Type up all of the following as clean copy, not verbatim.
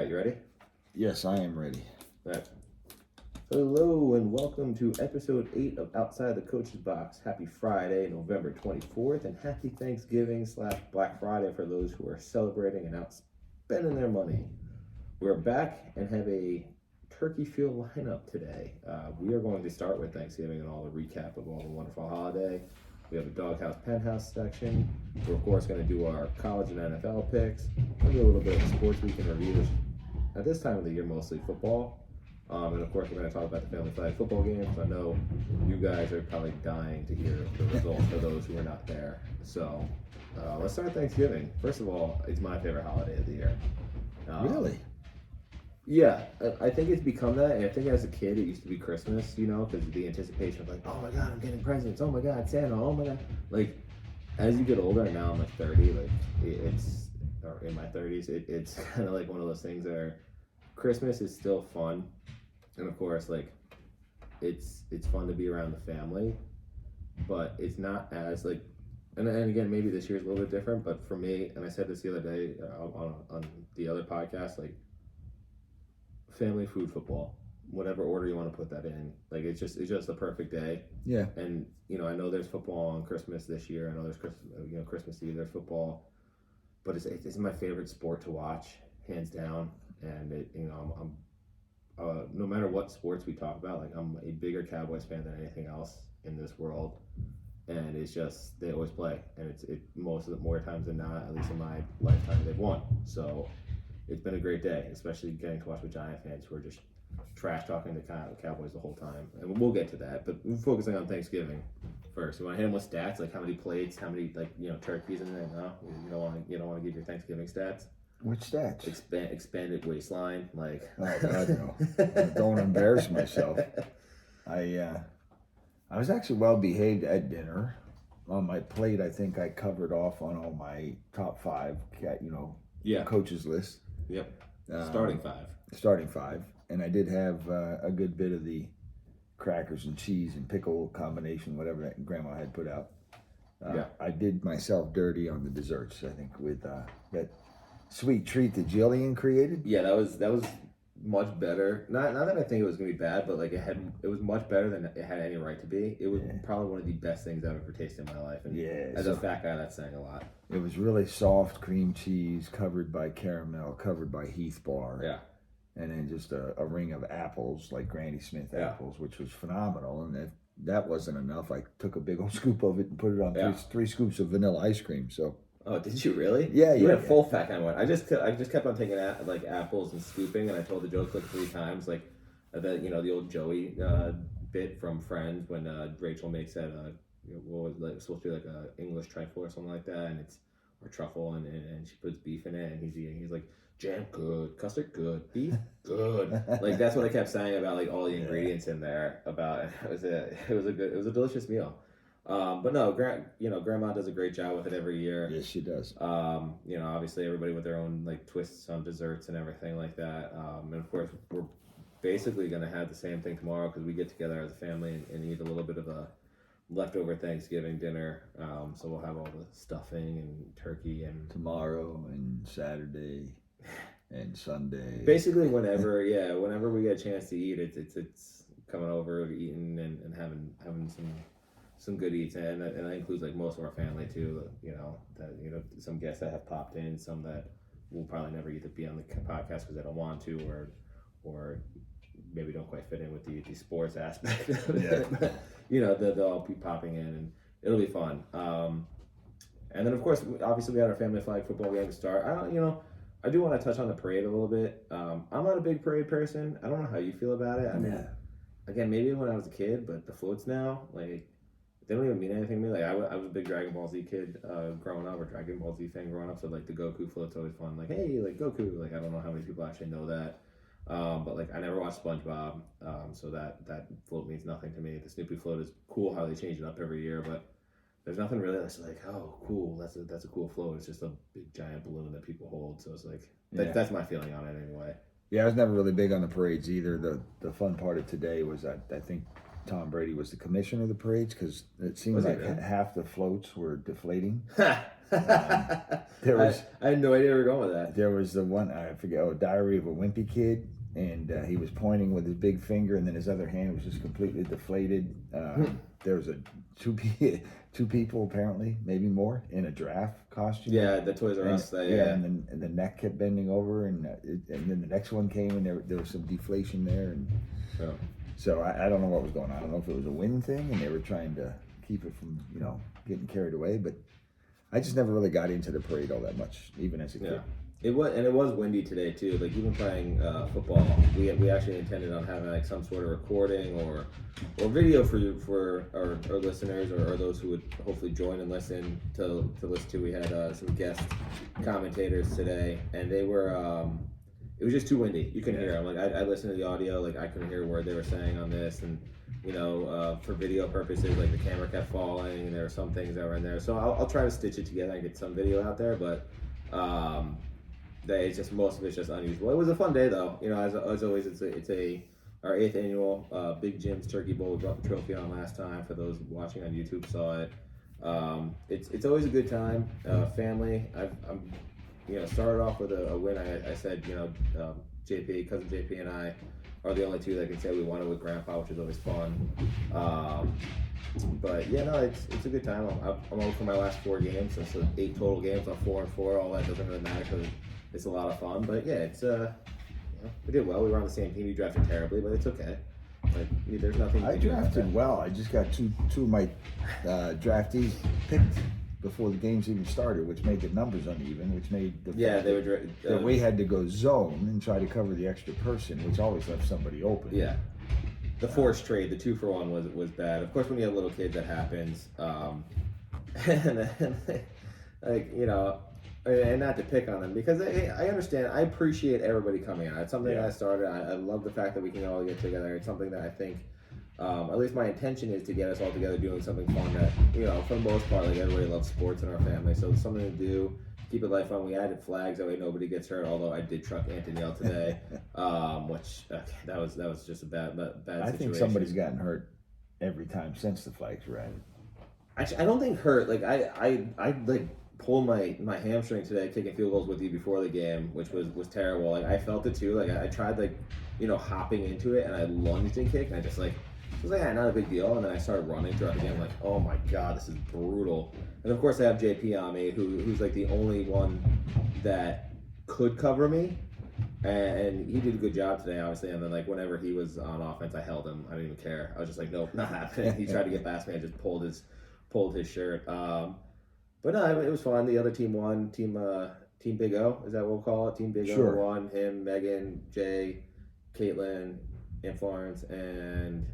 right, you ready? Yes, I am ready. All right. Hello and welcome to episode 8 of Outside the Coach's Box. Happy Friday, November 24th, and happy Thanksgiving / Black Friday for those who are celebrating and out spending their money. We're back and have a turkey field lineup today. We are going to start with Thanksgiving and all the recap of all the wonderful holiday. We have a Doghouse Penthouse section. We're of course going to do our college and NFL picks. We'll do a little bit of sports week in review, which at this time of the year mostly football. And of course we're going to talk about the family flag football games. I know you guys are probably dying to hear the results for those who are not there. So let's start Thanksgiving. First of all, it's my favorite holiday of the year. Really? Yeah, I think it's become that. And I think as a kid, it used to be Christmas, because the anticipation of like, oh my God, I'm getting presents. Oh my God, Santa. Oh my God. Like, as you get older, and now I'm like 30, like or in my 30s, it's kind of like one of those things where Christmas is still fun. And of course, like, it's fun to be around the family, but it's not as like, and again, maybe this year's a little bit different, but for me, and I said this the other day on the other podcast, like, family, food, football, whatever order you want to put that in, like it's just the perfect day. Yeah. And I know there's football on Christmas this year. I know there's Christmas Eve there's football, but it's my favorite sport to watch, hands down. And I'm no matter what sports we talk about, like I'm a bigger Cowboys fan than anything else in this world. And it's just they always play, and most of the more times than not, at least in my lifetime, they've won. So it's been a great day, especially getting to watch with Giant fans who are just trash talking the Cowboys the whole time. And we'll get to that, but we're focusing on Thanksgiving first. You want to hit them with stats, like how many plates, how many turkeys in there? No, you don't want to give your Thanksgiving stats. Which stats? Expanded waistline, like. Oh God, no! Don't embarrass myself. I was actually well behaved at dinner. On my plate, I think I covered off on all my top 5. Coaches list. Yep. Starting 5. Starting 5, and I did have a good bit of the crackers and cheese and pickle combination, whatever that Grandma had put out. I did myself dirty on the desserts. I think with that sweet treat that Jillian created. Yeah, that was much better. Not that I think it was gonna be bad, but like it was much better than it had any right to be. It was probably one of the best things I've ever tasted in my life. And as a fat guy, that's saying a lot. It was really soft cream cheese, covered by caramel, covered by Heath Bar. Yeah. And then just a ring of apples, like Granny Smith apples, which was phenomenal. And if that wasn't enough, I took a big old scoop of it and put it on three scoops of vanilla ice cream. So. Oh, did you really? Yeah, you went full fat kind of one. I just kept on taking like apples and scooping, and I told the joke like 3 times, like the old Joey bit from Friends when Rachel makes that what was like supposed to be like a English trifle or something like that, and it's or truffle, and she puts beef in it, and he's eating. He's like, jam good, custard good, beef good. Like that's what I kept saying about like all the ingredients in there. About it was a delicious meal. But no, Grandma does a great job with it every year. Yes, she does. Obviously everybody with their own like twists on desserts and everything like that. And of course, we're basically going to have the same thing tomorrow because we get together as a family and eat a little bit of a leftover Thanksgiving dinner. So we'll have all the stuffing and turkey and tomorrow and Saturday and Sunday. Basically, whenever we get a chance to eat, it's coming over, eating and having some good eats, and that includes like most of our family too. Some guests that have popped in, some that will probably never either be on the podcast because they don't want to, or maybe don't quite fit in with the sports aspect of it. Yeah. They'll all be popping in, and it'll be fun. And then of course, obviously, we had our family flag football game to start. I do want to touch on the parade a little bit. I'm not a big parade person. I don't know how you feel about it. I mean, again, maybe when I was a kid, but the floats now, like. They don't even mean anything to me. Like I was a big Dragon Ball Z kid growing up, or Dragon Ball Z fan growing up. So like the Goku float's always fun. Like hey, like Goku. Like I don't know how many people actually know that. But like I never watched SpongeBob, so that float means nothing to me. The Snoopy float is cool how they change it up every year, but there's nothing really that's like oh cool. That's a cool float. It's just a big giant balloon that people hold. So it's like that's my feeling on it anyway. Yeah, I was never really big on the parades either. The fun part of today was that I think Tom Brady was the commissioner of the parades because it seemed Was he like really? half the floats were deflating. There was- I had no idea we were going with that. There was the one, I forget, Diary of a Wimpy Kid, and he was pointing with his big finger, and then his other hand was just completely deflated. There was two people apparently, maybe more, in a giraffe costume. Yeah, the Toys R And, Us. and then the neck kept bending over, and then the next one came, and there was some deflation there, and So, so I don't know what was going on. I don't know if it was a wind thing, and they were trying to keep it from getting carried away, but I just never really got into the parade all that much, even as a kid. yeah. It was windy today too. Like even playing football, we actually intended on having like some sort of recording or video for our listeners or those who would hopefully join and listen to listen to. We had some guest commentators today, and they were it was just too windy. You couldn't hear them. Like I listened to the audio, like I couldn't hear a word they were saying on this, and for video purposes, like the camera kept falling, and there were some things that were in there. So I'll try to stitch it together and get some video out there, but. It's just most of it's just unusual. It was a fun day though. As always, it's our 8th annual Big Jim's Turkey Bowl. We brought the trophy on last time. For those watching on YouTube saw it. It's always a good time. Family. I'm started off with a win. I said cousin JP and I are the only two that can say we won it with Grandpa, which is always fun. But yeah, no, it's a good time. I'm over for my last 4 games, so 8 total games. I'm 4-4. All that doesn't really matter because it's a lot of fun. But yeah, it's we did well. We were on the same team. We drafted terribly, but it's okay. Like there's nothing. I drafted well. I just got two of my draftees picked before the games even started, which made the numbers uneven, which made the that we had to go zone and try to cover the extra person, which always left somebody open. Yeah. The forced trade, the 2-for-1 was bad. Of course, when you have little kids, that happens. And not to pick on them because I understand. I appreciate everybody coming out. It's something that I started. I love the fact that we can all get together. It's something that I think, at least my intention is to get us all together doing something fun that, for the most part, like everybody loves sports in our family. So it's something to do. Keep it light fun. We added flags that way nobody gets hurt. Although I did truck Anthony today, which that was just a bad situation. I think somebody's gotten hurt every time since the flags were added. Actually, I don't think hurt. Like I like pulled my hamstring today kicking field goals with you before the game, which was terrible. Like I felt it too. Like I tried hopping into it and I lunged and kicked and I just it was like not a big deal, and then I started running throughout the game. I'm like, oh my god, this is brutal. And of course I have JP on me, who's like the only one that could cover me, and he did a good job today, obviously. And then whenever he was on offense, I held him. I didn't even care. I was just like, nope, not happening. He tried to get past me. I just pulled his shirt. But no, it was fun. The other team won. Team Big O, is that what we'll call it? Team Big O won. Him, Megan, Jay, Caitlin, and Florence, and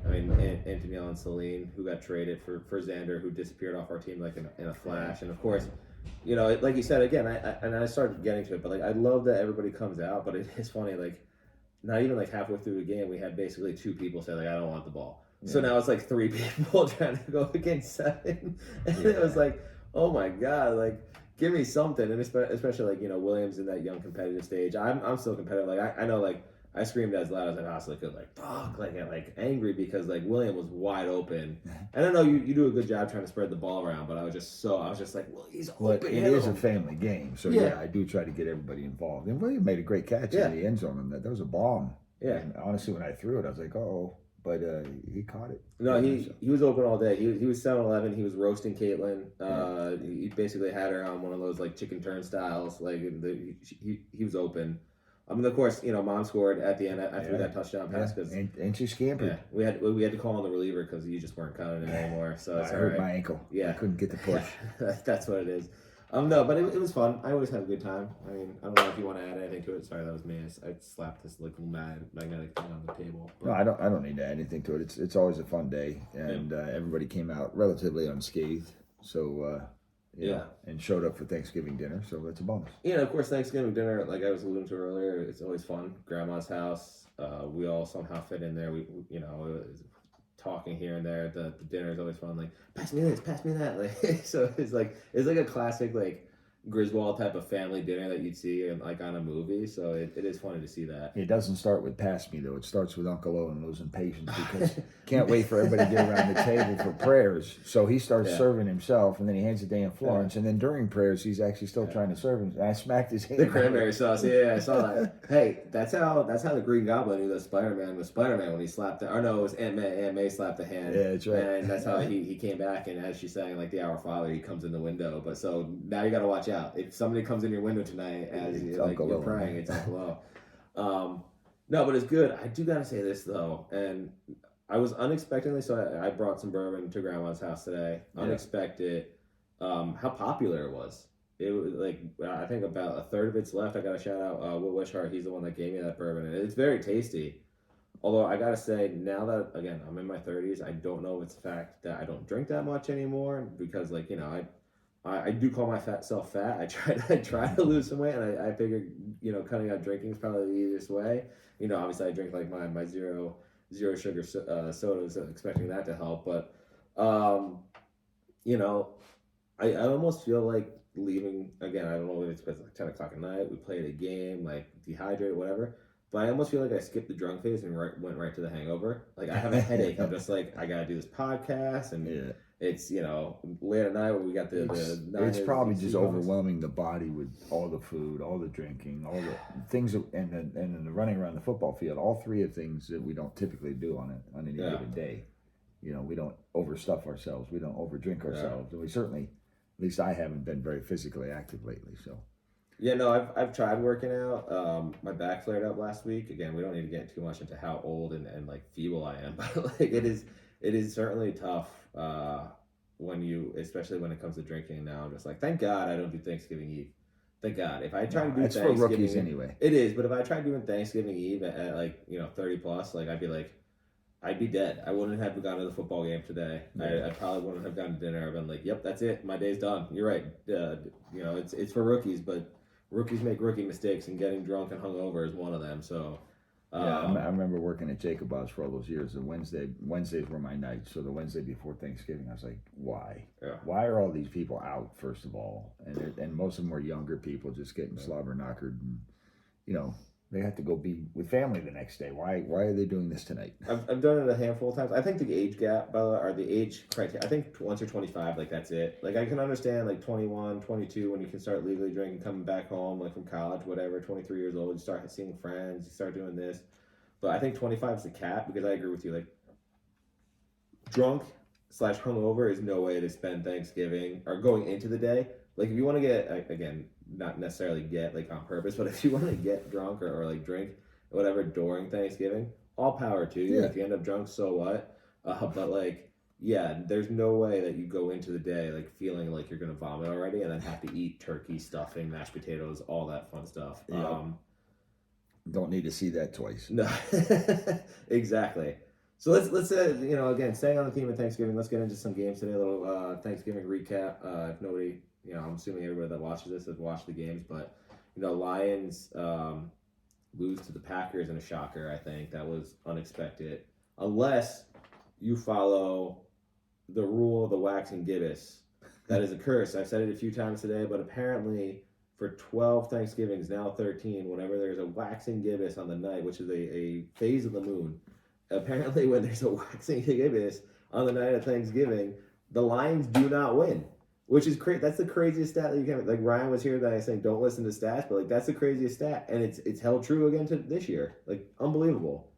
Antonella and Celine, who got traded for Xander, who disappeared off our team in a flash. And of course, like you said again, I started getting to it, but I love that everybody comes out. But it is funny, not even halfway through the game, we had basically 2 people say I don't want the ball. Yeah. So now it's 3 people trying to go against 7, and it was oh my god, give me something. And especially Williams in that young competitive stage. I'm still competitive. I know I screamed as loud as I possibly could, fuck, angry because William was wide open. And I know you do a good job trying to spread the ball around, but I was just well, he's open. It is a family game, so yeah, I do try to get everybody involved. And William made a great catch in the end zone, and that was a bomb. Yeah. And honestly, when I threw it, I was like, oh. But he caught it. No, he was open all day. He was 7-11. He was roasting Caitlin. He basically had her on one of those chicken turnstiles. He was open. Of course, Mom scored at the end after that touchdown pass because and she scampered. Yeah, we had to call on the reliever because you just weren't cutting it anymore. So it's I hurt my ankle. Yeah, I couldn't get the push. That's what it is. No, but it was fun. I always have a good time. I don't know if you want to add anything to it. Sorry, that was me. I slapped this little magnetic thing on the table. But. No, I don't need to add anything to it. It's always a fun day, and everybody came out relatively unscathed. So and showed up for Thanksgiving dinner. So that's a bonus. Yeah, of course, Thanksgiving dinner, like I was alluding to earlier, it's always fun. Grandma's house. We all somehow fit in there. We talking here and there. The dinner is always fun. Pass me this, pass me that. So it's like a classic Griswold type of family dinner that you'd see in, like on a movie. So it is funny to see that. It doesn't start with "Pass me" though. It starts with Uncle Owen losing patience because can't wait for everybody to get around the table for prayers. So he starts serving himself, and then he hands it to Dan Florence, and then during prayers, he's actually still trying to serve him. And I smacked his hand. The cranberry sauce, yeah, I saw that. Hey, that's how the Green Goblin knew that Spider-Man was Spider-Man when he slapped it. Or no, it was Aunt May. Aunt May slapped the hand. Yeah, that's right. And that's how he came back, and as she's saying, like the Our Father, he comes in the window. But so now you got to watch out. If somebody comes in your window tonight as you're praying, it's Uncle O. No, but it's good. I do gotta say this though, and I was unexpectedly, so I brought some bourbon to Grandma's house today. Unexpected, how popular it was. It was like I think about a third of it's left. I got to shout out Will Wishart. He's the one that gave me that bourbon, and it's very tasty. Although I gotta say, now that again I'm in my 30s, I don't know if it's the fact that I don't drink that much anymore because like I do call myself fat. I try to lose some weight, and I figured cutting out drinking is probably the easiest way. Obviously I drink like my zero sugar sodas, expecting that to help. But I almost feel like leaving again. I don't know if it's because like 10 o'clock at night. We played a game, like dehydrated, whatever. But I almost feel like I skipped the drunk phase and went right to the hangover. Like I have a headache. I'm just like I gotta do this podcast and. It's late at night when we got the it's probably just overwhelming the body with all the food, all the drinking, all the things, and the running around the football field. All three of things that we don't typically do on any given day. We don't overstuff ourselves. We don't overdrink ourselves, and we certainly, at least I haven't been very physically active lately. So. Yeah, no, I've tried working out. My back flared up last week. Again, we don't need to get too much into how old and like feeble I am, but like it is certainly tough. Especially when it comes to drinking now, I'm just like, thank God I don't do Thanksgiving Eve. Thank God. If I try to do it's Thanksgiving, for rookies anyway. It is, but if I tried doing Thanksgiving Eve at like 30 plus, like I'd be dead. I wouldn't have gone to the football game today. I probably wouldn't have gone to dinner. I've been like, yep, that's it. My day's done. You're right. It's for rookies, but rookies make rookie mistakes, and getting drunk and hungover is one of them. So. I remember working at Jacob Bob's for all those years. The Wednesdays were my nights. So the Wednesday before Thanksgiving, I was like, why? Yeah. Why are all these people out? First of all, and most of them were younger people, just getting slobber knockered, and they have to go be with family the next day. Why are they doing this tonight? I've done it a handful of times. I think the age gap, by the way, or the age criteria, I think once you're 25, like that's it. Like I can understand like 21, 22 when you can start legally drinking, coming back home like from college, whatever. 23 years old, you start seeing friends, you start doing this. But I think 25 is the cap because I agree with you. Like drunk / hungover is no way to spend Thanksgiving or going into the day. Like if you want to get again. Not necessarily get like on purpose, but if you want to get drunk or like drink whatever during Thanksgiving, all power to you. If you end up drunk, so what? But like, yeah, there's no way that you go into the day like feeling like you're gonna vomit already and then have to eat turkey, stuffing, mashed potatoes, all that fun stuff. Yeah. Don't need to see that twice. No, exactly. So let's again staying on the theme of Thanksgiving. Let's get into some games today. A little Thanksgiving recap. If nobody. I'm assuming everybody that watches this has watched the games, but Lions lose to the Packers in a shocker. I think that was unexpected, unless you follow the rule of the wax and gibbous. That is a curse. I've said it a few times today, but apparently for 12 Thanksgivings, now 13, whenever there's a wax and gibbous on the night, which is a phase of the moon, apparently when there's a wax and gibbous on the night of Thanksgiving, the Lions do not win. Which is crazy. That's the craziest stat that you can. Like Ryan was here that I saying don't listen to stats, but like that's the craziest stat, and it's held true again to this year. Like unbelievable.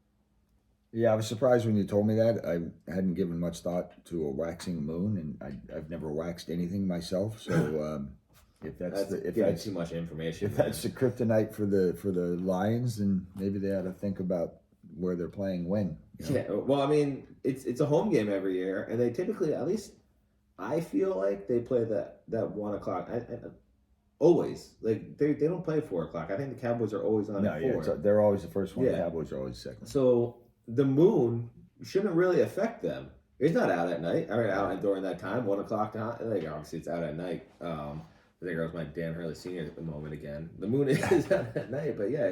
Yeah, I was surprised when you told me that. I hadn't given much thought to a waxing moon, and I've never waxed anything myself. So if that's too much information, if that's the kryptonite for the Lions, then maybe they ought to think about where they're playing when. Yeah. Well, I mean, it's a home game every year, and they typically at least. I feel like they play that 1 o'clock. I always like they don't play 4 o'clock. I think the Cowboys are always on at 4. Yeah, they're always the first one. Yeah. The Cowboys are always second. So the moon shouldn't really affect them. It's not out at night. Out during that time, 1 o'clock. Like obviously it's out at night. There goes my Dan Hurley Sr. at the moment again. The moon is out at night, but yeah,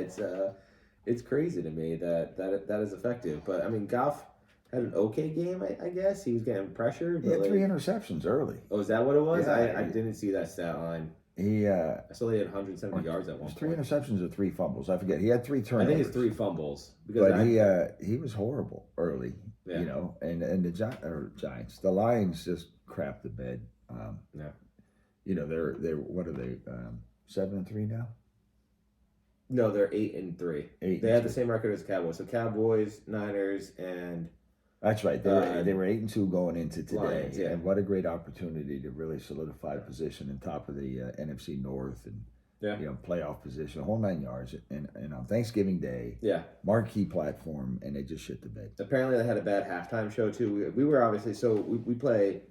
it's crazy to me that is effective. But I mean, Goff had an okay game, I guess. He was getting pressured. He had 3 interceptions early. Oh, is that what it was? Yeah, I didn't see that stat line. I saw he had 170 yards at one 3 point. interceptions or 3 fumbles. I forget. He had 3 I turnovers. think it's 3 fumbles because But he was horrible early, Yeah. you know, and the Giants, the Lions just crapped the bed. Yeah. You know, they're what are they 7-3 now? No, they're 8-3. 8 They have the same record as Cowboys. So Cowboys, Niners, and That's right. They were 8-2 going into today, Lions, yeah. and what a great opportunity to really solidify position in top of the NFC North and you know, playoff position, a whole 9 yards, and on Thanksgiving Day, yeah, marquee platform, and they just shit the bed. apparently they had a bad halftime show too. We were obviously we play.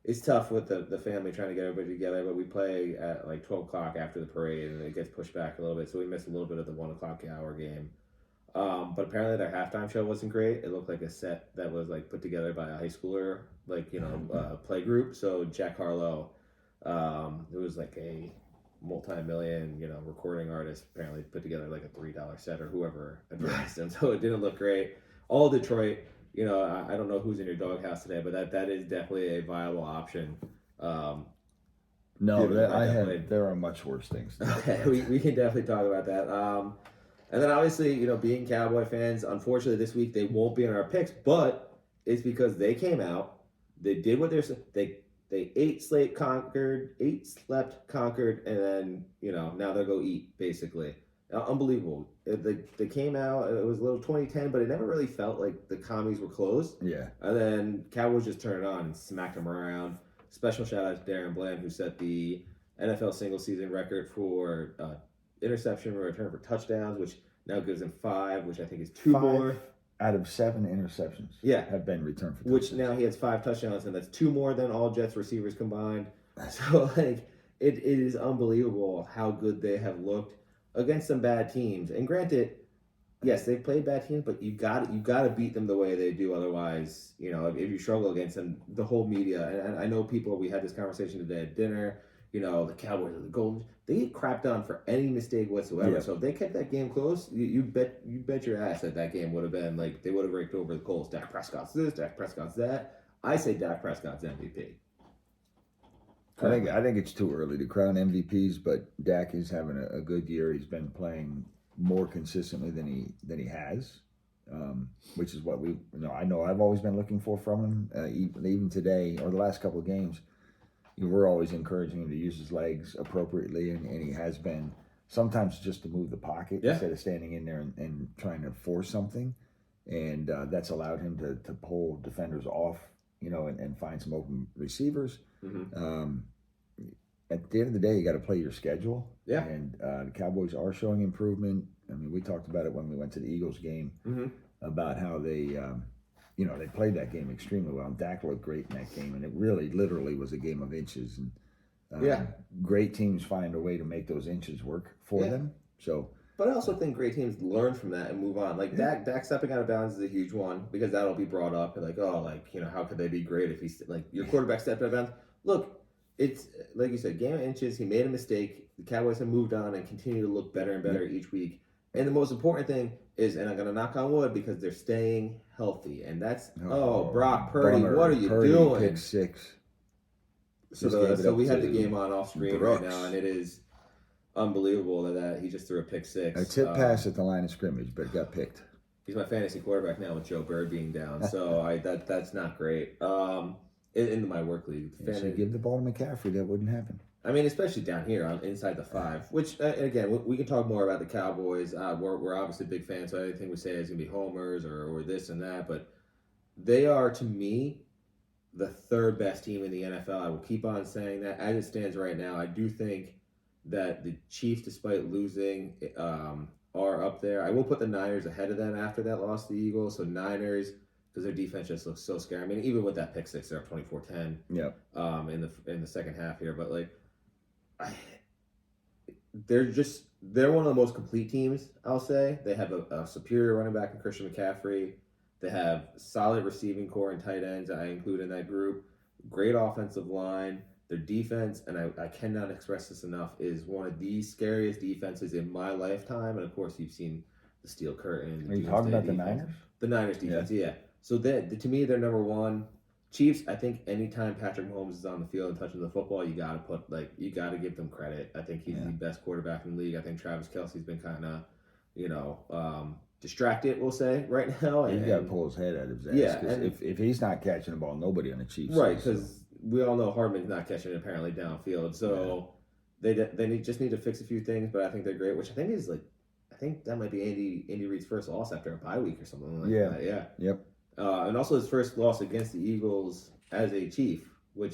It's tough with the family trying to get everybody together, but we play at like 12 o'clock after the parade, and it gets pushed back a little bit, so we missed a little bit of the 1 o'clock hour game. But apparently their halftime show wasn't great. It looked like a set that was like put together by a high schooler, like play group. So Jack Harlow, it was like a multi-million recording artist, apparently put together like a $3 set or whoever addressed him. So it didn't look great. All Detroit, I don't know who's in your doghouse today, but that is definitely a viable option. No, there are much worse things. Okay, we can definitely talk about that. And then obviously, being Cowboy fans, unfortunately this week they won't be in our picks, but it's because they came out, they did what they ate, slept, conquered, and then now they'll go eat basically. Unbelievable. They came out. It was a little 2010, but it never really felt like the commies were closed. Yeah. And then Cowboys just turned it on and smacked them around. Special shout out to Darren Bland, who set the NFL single season record for interception return for touchdowns, which now gives him 5, which I think is 2 more. Out of 7 interceptions have been returned for touchdowns. Which now he has 5 touchdowns, and that's 2 more than all Jets receivers combined. So, it is unbelievable how good they have looked against some bad teams. And granted, yes, they've played bad teams, but you got to beat them the way they do. Otherwise, if you struggle against them, the whole media, and I know we had this conversation today at dinner, the Cowboys are the Golden. They get crapped on for any mistake whatsoever. Yeah. So if they kept that game close, you bet your ass that game would have been like they would have raked over the Colts. Dak Prescott's this, Dak Prescott's that. I say Dak Prescott's MVP. I think it's too early to crown MVPs, but Dak is having a good year. He's been playing more consistently than he has, which is what I know I've always been looking for from him. Even today or the last couple of games. We're always encouraging him to use his legs appropriately, and he has been sometimes just to move the pocket instead of standing in there and trying to force something. And that's allowed him to pull defenders off, and find some open receivers. Mm-hmm. At the end of the day, you got to play your schedule. Yeah. And the Cowboys are showing improvement. I mean, we talked about it when we went to the Eagles game about how they they played that game extremely well. And Dak looked great in that game, and it really, literally was a game of inches. And great teams find a way to make those inches work for them. So, but I also think great teams learn from that and move on. Like Dak stepping out of bounds is a huge one because that'll be brought up. Like, how could they be great if he's like your quarterback stepped out of bounds? Look, it's like you said, game of inches. He made a mistake. The Cowboys have moved on and continue to look better and better each week. And the most important thing is, and I'm going to knock on wood because they're staying healthy. And that's, Brock Purdy, what are you doing? Pick 6. So we have the game on off screen right now, and it is unbelievable that he just threw a pick 6. A tip pass at the line of scrimmage, but got picked. He's my fantasy quarterback now with Joe Bird being down, so that's not great. In my work league. So give the ball to McCaffrey, that wouldn't happen. I mean, especially down here inside the 5, which, again, we can talk more about the Cowboys. We're obviously big fans, so anything we say is going to be homers or this and that, but they are, to me, the 3rd best team in the NFL. I will keep on saying that. As it stands right now, I do think that the Chiefs, despite losing, are up there. I will put the Niners ahead of them after that loss to the Eagles, so Niners, because their defense just looks so scary. I mean, even with that pick 6, they're up 24-10 in the second half here, but they're one of the most complete teams, I'll say. They have a superior running back in Christian McCaffrey. They have solid receiving core and tight ends I include in that group. Great offensive line. Their defense, and I cannot express this enough, is one of the scariest defenses in my lifetime. And of course, you've seen the Steel Curtain. Are you talking about the Niners? The Niners defense, yeah. So to me, they're number 1. Chiefs, I think anytime Patrick Mahomes is on the field and touching the football, you gotta give them credit. I think he's the best quarterback in the league. I think Travis Kelce's been kind of, distracted, we'll say, right now. You got to pull his head out of his ass. Yeah, because if he's not catching the ball, nobody on the Chiefs right? is, Because we all know Hardman's not catching it apparently downfield. So just need to fix a few things, but I think they're great. Which I think is I think that might be Andy Reid's first loss after a bye week or something like that. Yeah. Yep. And also his first loss against the Eagles as a Chief,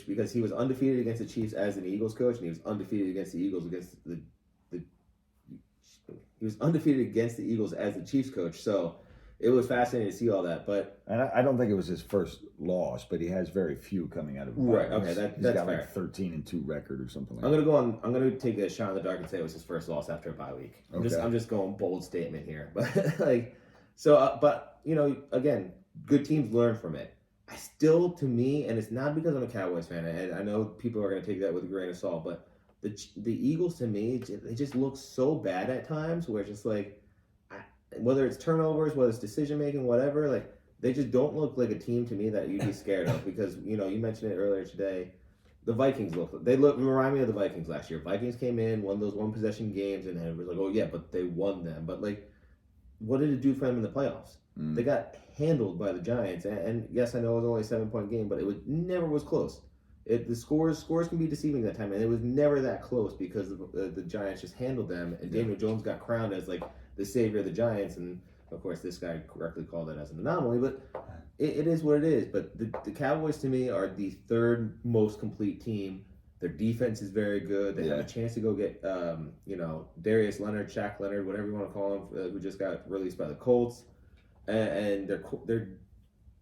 because he was undefeated against the Chiefs as an Eagles coach, and he was undefeated against the Eagles he was undefeated against the Eagles as the Chiefs coach. So it was fascinating to see all that. But and I don't think it was his first loss, but he has very few coming out of right. Okay, he's that's got fair. like 13-2 record or something like I'm gonna take a shot in the dark and say it was his first loss after a bye week. Okay. I'm just going bold statement here, but but again, good teams learn from it. I still, to me, and it's not because I'm a Cowboys fan, and I know people are gonna take that with a grain of salt, but the Eagles, to me, they just look so bad at times, where it's just whether it's turnovers, whether it's decision making, whatever, they just don't look like a team to me that you'd be scared of. Because you mentioned it earlier today, the Vikings remind me of the Vikings last year. Vikings came in, won those one possession games, and it was like, oh yeah, but they won them. But what did it do for them in the playoffs? They got handled by the Giants, and yes, I know it was only a 7-point game, but it never was close. The scores can be deceiving that time, and it was never that close because the Giants just handled them, and Daniel Jones got crowned as the savior of the Giants, and of course this guy correctly called it as an anomaly, but it is what it is. But the Cowboys, to me, are the third most complete team. Their defense is very good. They have a chance to go get Darius Leonard, Shaq Leonard, whatever you want to call him, who just got released by the Colts, and they're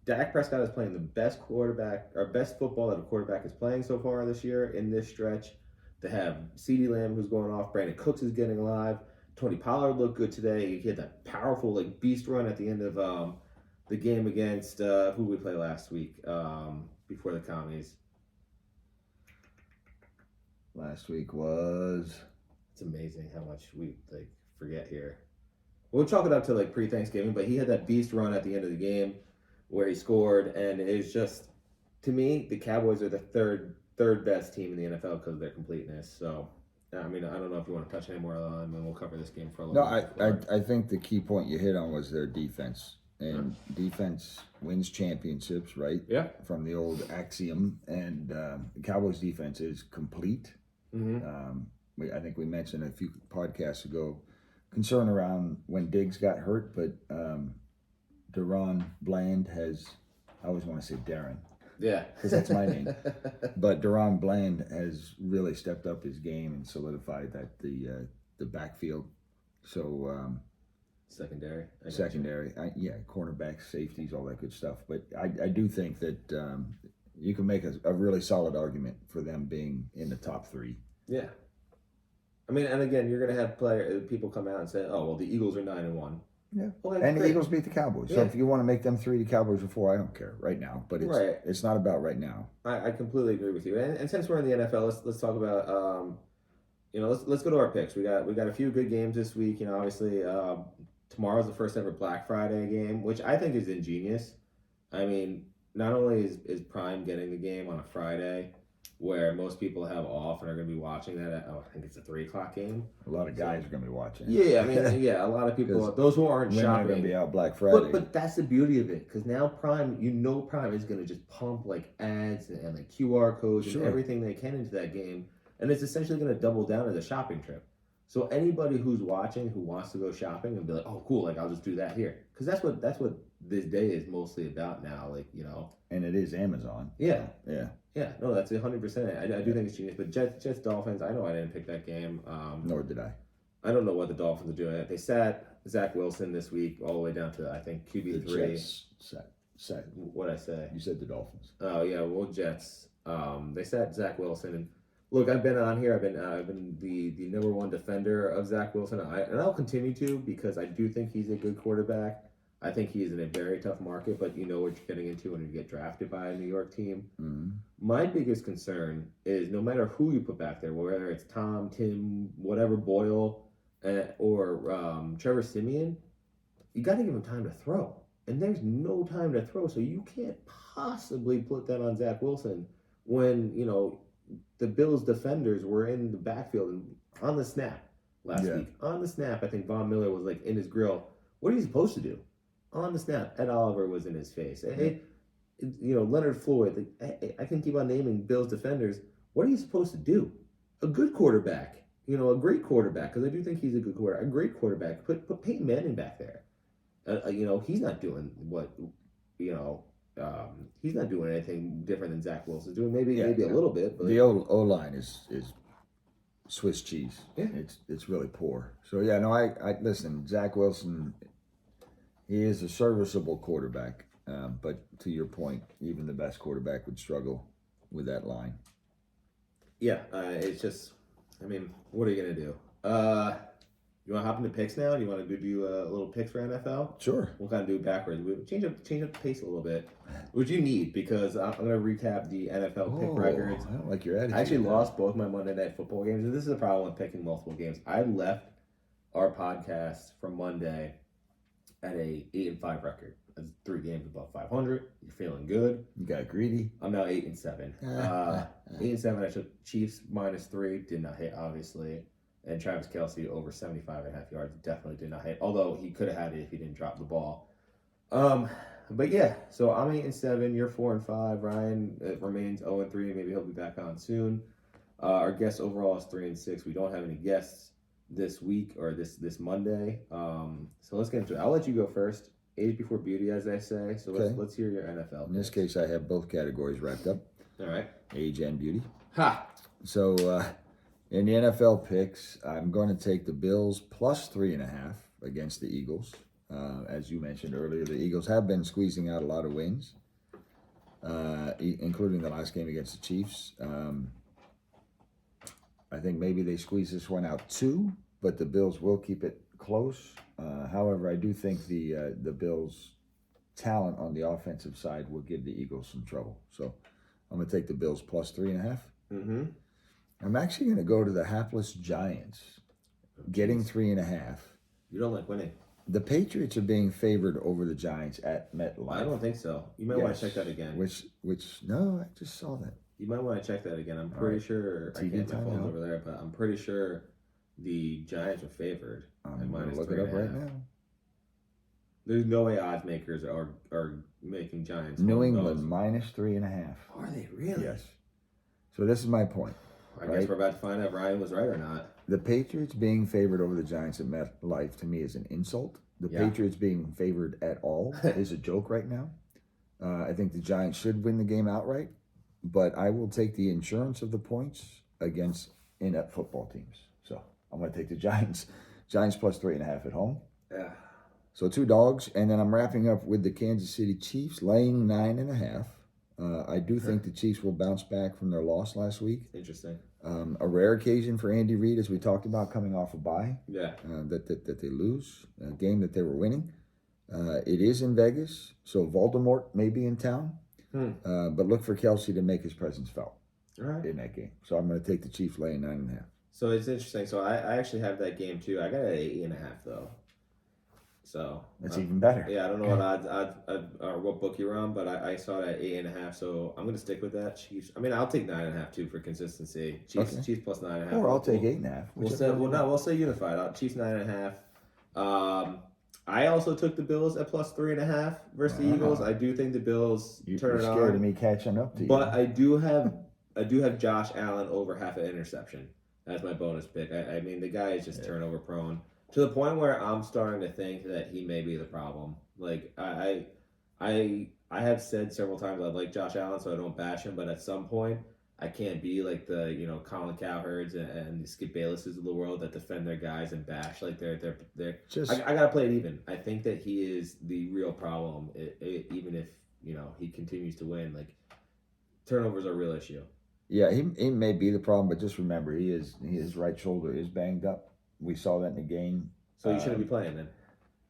Dak Prescott is playing the best football that a quarterback is playing so far this year in this stretch. They have CeeDee Lamb who's going off. Brandon Cooks is getting alive. Tony Pollard looked good today. He had that powerful beast run at the end of the game against who we played last week before the Commies. Last week was. It's amazing how much we forget here. We'll chalk it up to pre-Thanksgiving, but he had that beast run at the end of the game where he scored, and it's just, to me, the Cowboys are the third best team in the NFL because of their completeness. So, I mean, I don't know if you want to touch any more on them, and we'll cover this game for a little bit. No, I think the key point you hit on was their defense, and defense wins championships, right? Yeah. From the old axiom, and the Cowboys' defense is complete. Mm-hmm. I think we mentioned a few podcasts ago concern around when Diggs got hurt, but Deron Bland I always want to say Darren. Yeah. Because that's my name. But Deron Bland has really stepped up his game and solidified that the backfield. So secondary. Cornerbacks, safeties, all that good stuff. But I do think that you can make a really solid argument for them being in the top three. Yeah. I mean, and again, you're going to have people come out and say, "Oh, well, the Eagles are 9-1." Yeah, well, and great. The Eagles beat the Cowboys. So if you want to make them 3, the Cowboys are 4, I don't care right now. But it's not about right now. I completely agree with you. And since we're in the NFL, let's talk about let's go to our picks. We got a few good games this week. Obviously tomorrow's the first ever Black Friday game, which I think is ingenious. I mean, not only is Prime getting the game on a Friday, where most people have off and are going to be watching that I think it's a 3:00 game. A lot of guys are going to be watching. Yeah, I mean, a lot of people, those who aren't shopping, are going to be out Black Friday. But that's the beauty of it, because now Prime is going to just pump ads and QR codes and everything they can into that game, and it's essentially going to double down as a shopping trip. So anybody who's watching who wants to go shopping and be like, oh, cool, I'll just do that here, because that's what this day is mostly about now, And it is Amazon. Yeah. Yeah. Yeah, no, that's 100%. I do think it's genius. But Jets Dolphins, I know I didn't pick that game. Nor did I. I don't know what the Dolphins are doing. They sat Zach Wilson this week all the way down to, I think, QB3. The Jets sat. What'd I say? You said the Dolphins. Oh yeah, well, Jets. They sat Zach Wilson, and look, I've been on here. I've been the number one defender of Zach Wilson, and I'll continue to, because I do think he's a good quarterback. I think he's in a very tough market, but you know what you're getting into when you get drafted by a New York team. Mm-hmm. My biggest concern is no matter who you put back there, whether it's Tom, Tim, whatever, Boyle, or Trevor Siemian, you got to give him time to throw. and there's no time to throw, so you can't possibly put that on Zach Wilson when the Bills defenders were in the backfield and on the snap last week. On the snap, I think Von Miller was like in his grill. What are you supposed to do? On the snap, Ed Oliver was in his face. Leonard Floyd. I can keep on naming Bills defenders. What are you supposed to do? A good quarterback, a great quarterback, because I do think he's a good quarterback. A great quarterback. Put Peyton Manning back there. He's not doing he's not doing anything different than Zach Wilson's doing. Maybe a little bit. But the O line is Swiss cheese. Yeah. It's really poor. So yeah, no, I listen. Zach Wilson, he is a serviceable quarterback, but to your point, even the best quarterback would struggle with that line. Yeah, it's just, what are you gonna do? You want to hop into picks now? Do you want to do a little picks for NFL? Sure. We'll kind of do it backwards. We change up the pace a little bit, which you need because I'm going to recap the NFL pick records. I don't like your attitude. I actually lost both my Monday Night Football games, and this is the problem with picking multiple games. I left our podcast from Monday at a 8-5 record. That's 3 games above 500. You're feeling good. You got greedy. I'm now 8-7. 8-7. I took Chiefs -3. Did not hit, obviously. And Travis Kelce over 75.5 yards definitely did not hit. Although he could have had it if he didn't drop the ball. But yeah, so I'm 8-7. You're 4-5. Ryan remains 0-3. Maybe he'll be back on soon. Our guest overall is 3-6. We don't have any guests this week or this Monday. So let's get into it. I'll let you go first. Age before beauty, as I say. So let's hear your NFL. In this case, I have both categories wrapped up. All right. Age and beauty. Ha! So in the NFL picks, I'm going to take the Bills +3.5 against the Eagles. As you mentioned earlier, the Eagles have been squeezing out a lot of wins, including the last game against the Chiefs. I think maybe they squeeze this one out too, but the Bills will keep it close. However, I do think the Bills' talent on the offensive side will give the Eagles some trouble. So I'm going to take the Bills +3.5. Mm-hmm. I'm actually going to go to the hapless Giants, getting 3.5. You don't like winning. The Patriots are being favored over the Giants at MetLife. I don't think so. You might want to check that again. No, I just saw that. You might want to check that again. I'm pretty sure. I can't. My phone's over there, but I'm pretty sure the Giants are favored. I'm going to look it up right now. There's no way odds makers are making Giants. New England -3.5. Are they really? Yes. So this is my point. I guess we're about to find out if Ryan was right or not. The Patriots being favored over the Giants at MetLife to me is an insult. The Patriots being favored at all is a joke right now. I think the Giants should win the game outright, but I will take the insurance of the points against inept football teams. So I'm going to take the Giants +3.5 at home. Yeah. So 2 dogs, and then I'm wrapping up with the Kansas City Chiefs laying 9.5. I do think the Chiefs will bounce back from their loss last week. Interesting. A rare occasion for Andy Reid, as we talked about, coming off a bye. Yeah. That they lose a game that they were winning. It is in Vegas, so Voldemort may be in town. But look for Kelce to make his presence felt in that game. So I'm going to take the Chiefs laying 9.5. So it's interesting. So I actually have that game too. I got it at 8.5 though. So that's even better. Yeah, I don't know what odds or what book you're on, but I saw it at 8.5. So I'm gonna stick with that. Chiefs. I'll take 9.5 too for consistency. Chiefs +9.5. Or I'll take 8.5. We'll say unified. Chiefs 9.5. I also took the Bills at +3.5 versus the Eagles. I do think the Bills turn it on. You're scared of me catching up to you. But I do have Josh Allen over half an interception. That's my bonus pick. The guy is just turnover prone. To the point where I'm starting to think that he may be the problem. Like I have said several times I like Josh Allen, so I don't bash him. But at some point, I can't be like the Colin Cowherds and the Skip Baylesses of the world that defend their guys and bash like they're. I gotta play it even. I think that he is the real problem. Even if he continues to win, like turnovers are a real issue. Yeah, he may be the problem, but just remember his right shoulder is banged up. We saw that in the game. So you shouldn't be playing then?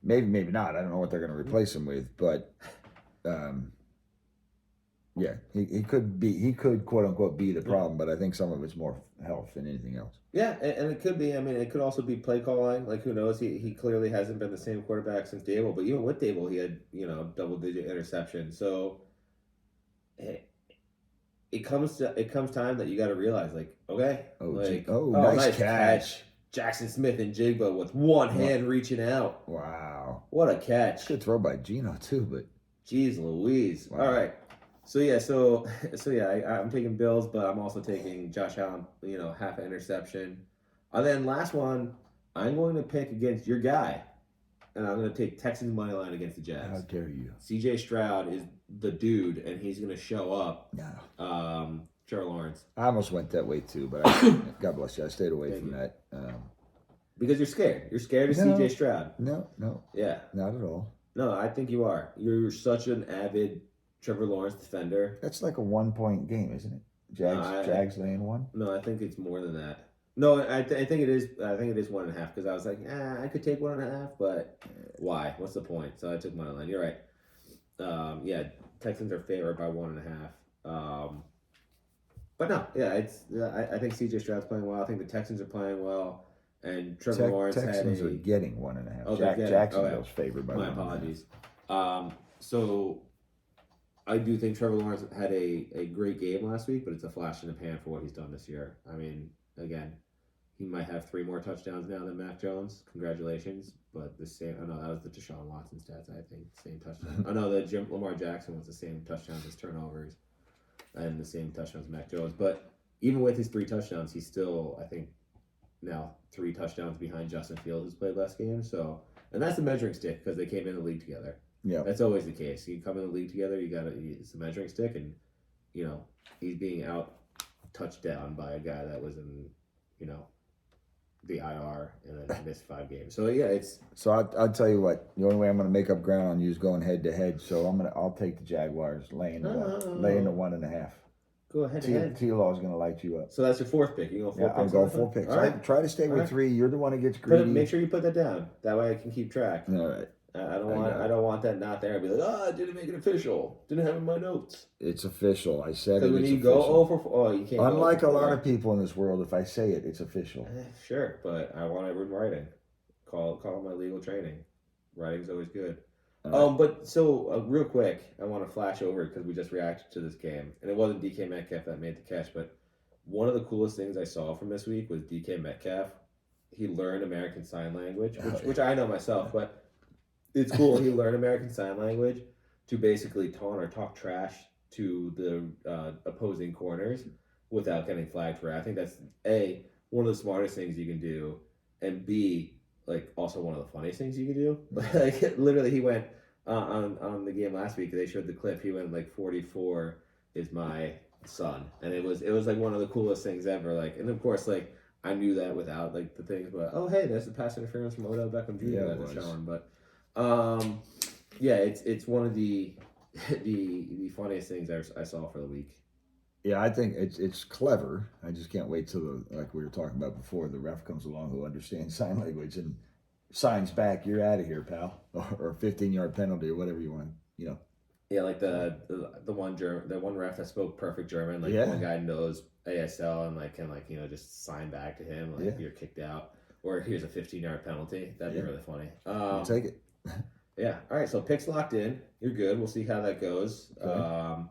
Maybe not. I don't know what they're going to replace him with. But Yeah, he could quote unquote be the problem, but I think some of it's more health than anything else. Yeah, and it could be. I mean, it could also be play calling. Like, who knows? He clearly hasn't been the same quarterback since Dable. But even with Dable, he had double digit interception. So it comes time that you got to realize, like, okay, nice catch. Jackson Smith and Jigba with one hand reaching out. Wow, what a catch! Good throw by Gino too, but Jeez Louise. Wow. All right. So yeah, I'm taking Bills, but I'm also taking Josh Allen, half an interception. And then last one, I'm going to pick against your guy, and I'm going to take Texans money line against the Jags. How dare you? CJ Stroud is the dude, and he's going to show up. No. Trevor Lawrence. I almost went that way too, but God bless you, I stayed away from that. Because you're scared. You're scared of CJ Stroud. No. Yeah. Not at all. No, I think you are. You're such an avid Trevor Lawrence defender. That's like a 1 point game, isn't it? Jags laying 1? No, I think it's more than that. No, I think it is. I think it is 1.5 because I was like, I could take 1.5, but why? What's the point? So I took money line. You're right. Yeah, Texans are favored by 1.5. But no, yeah, I think CJ Stroud's playing well. I think the Texans are playing well, and Trevor Lawrence Texans are getting 1.5. Oh, Jacksonville's favored by 1.5. My apologies. So I do think Trevor Lawrence had a great game last week, but it's a flash in the pan for what he's done this year. I mean, again, he might have 3 more touchdowns now than Mac Jones. Congratulations. But that was the Deshaun Watson stats, I think. Same touchdown. The Lamar Jackson was the same touchdowns as turnovers and the same touchdowns as Mac Jones. But even with his 3 touchdowns, he's still, I think, now 3 touchdowns behind Justin Fields, who's played less games. So, and that's the measuring stick because they came in the league together. Yeah, that's always the case. You come in the league together, it's a measuring stick, and he's being out touchdown by a guy that was in the IR and then missed 5 games. So yeah, it's. So I'll tell you what. The only way I'm going to make up ground on you is going head to head. So I'll take the Jaguars laying the 1.5. Go ahead. T-Law is going to light you up. So that's your 4th pick. You go 4 picks. I'm going 4 picks. All right. Try to stay with 3. You're the one who gets greedy. Make sure you put that down. That way I can keep track. All right. I don't want that not there. I'd be like, I didn't make it official. Didn't have it in my notes. It's official. I said it. Because when you go over, you can't. Unlike a lot of people in this world, if I say it, it's official. Sure, but I want it in writing. Call my legal training. Writing's always good. But so real quick, I want to flash over because we just reacted to this game, and it wasn't DK Metcalf that made the catch, but one of the coolest things I saw from this week was DK Metcalf. He learned American Sign Language, which I know myself, but. It's cool. He learned American Sign Language to basically taunt or talk trash to the opposing corners without getting flagged for it. I think that's A, one of the smartest things you can do, and B, like also one of the funniest things you can do. Like literally, he went on the game last week. They showed the clip. He went like 44 is my son, and it was like one of the coolest things ever. Like, and of course, like I knew that without like the things, but hey, there's the pass interference from Odell Beckham Jr. that was showing, but. It's one of the funniest things I saw for the week. Yeah, I think it's clever. I just can't wait till like we were talking about before, the ref comes along who understands sign language and signs back, "You're out of here, pal," or 15-yard penalty or whatever you want. Yeah, like the one ref that spoke perfect German. Like one guy knows ASL and can just sign back to him you're kicked out or here's a 15-yard penalty. That'd be really funny. I'll take it. Yeah. All right. So picks locked in. You're good. We'll see how that goes. Okay.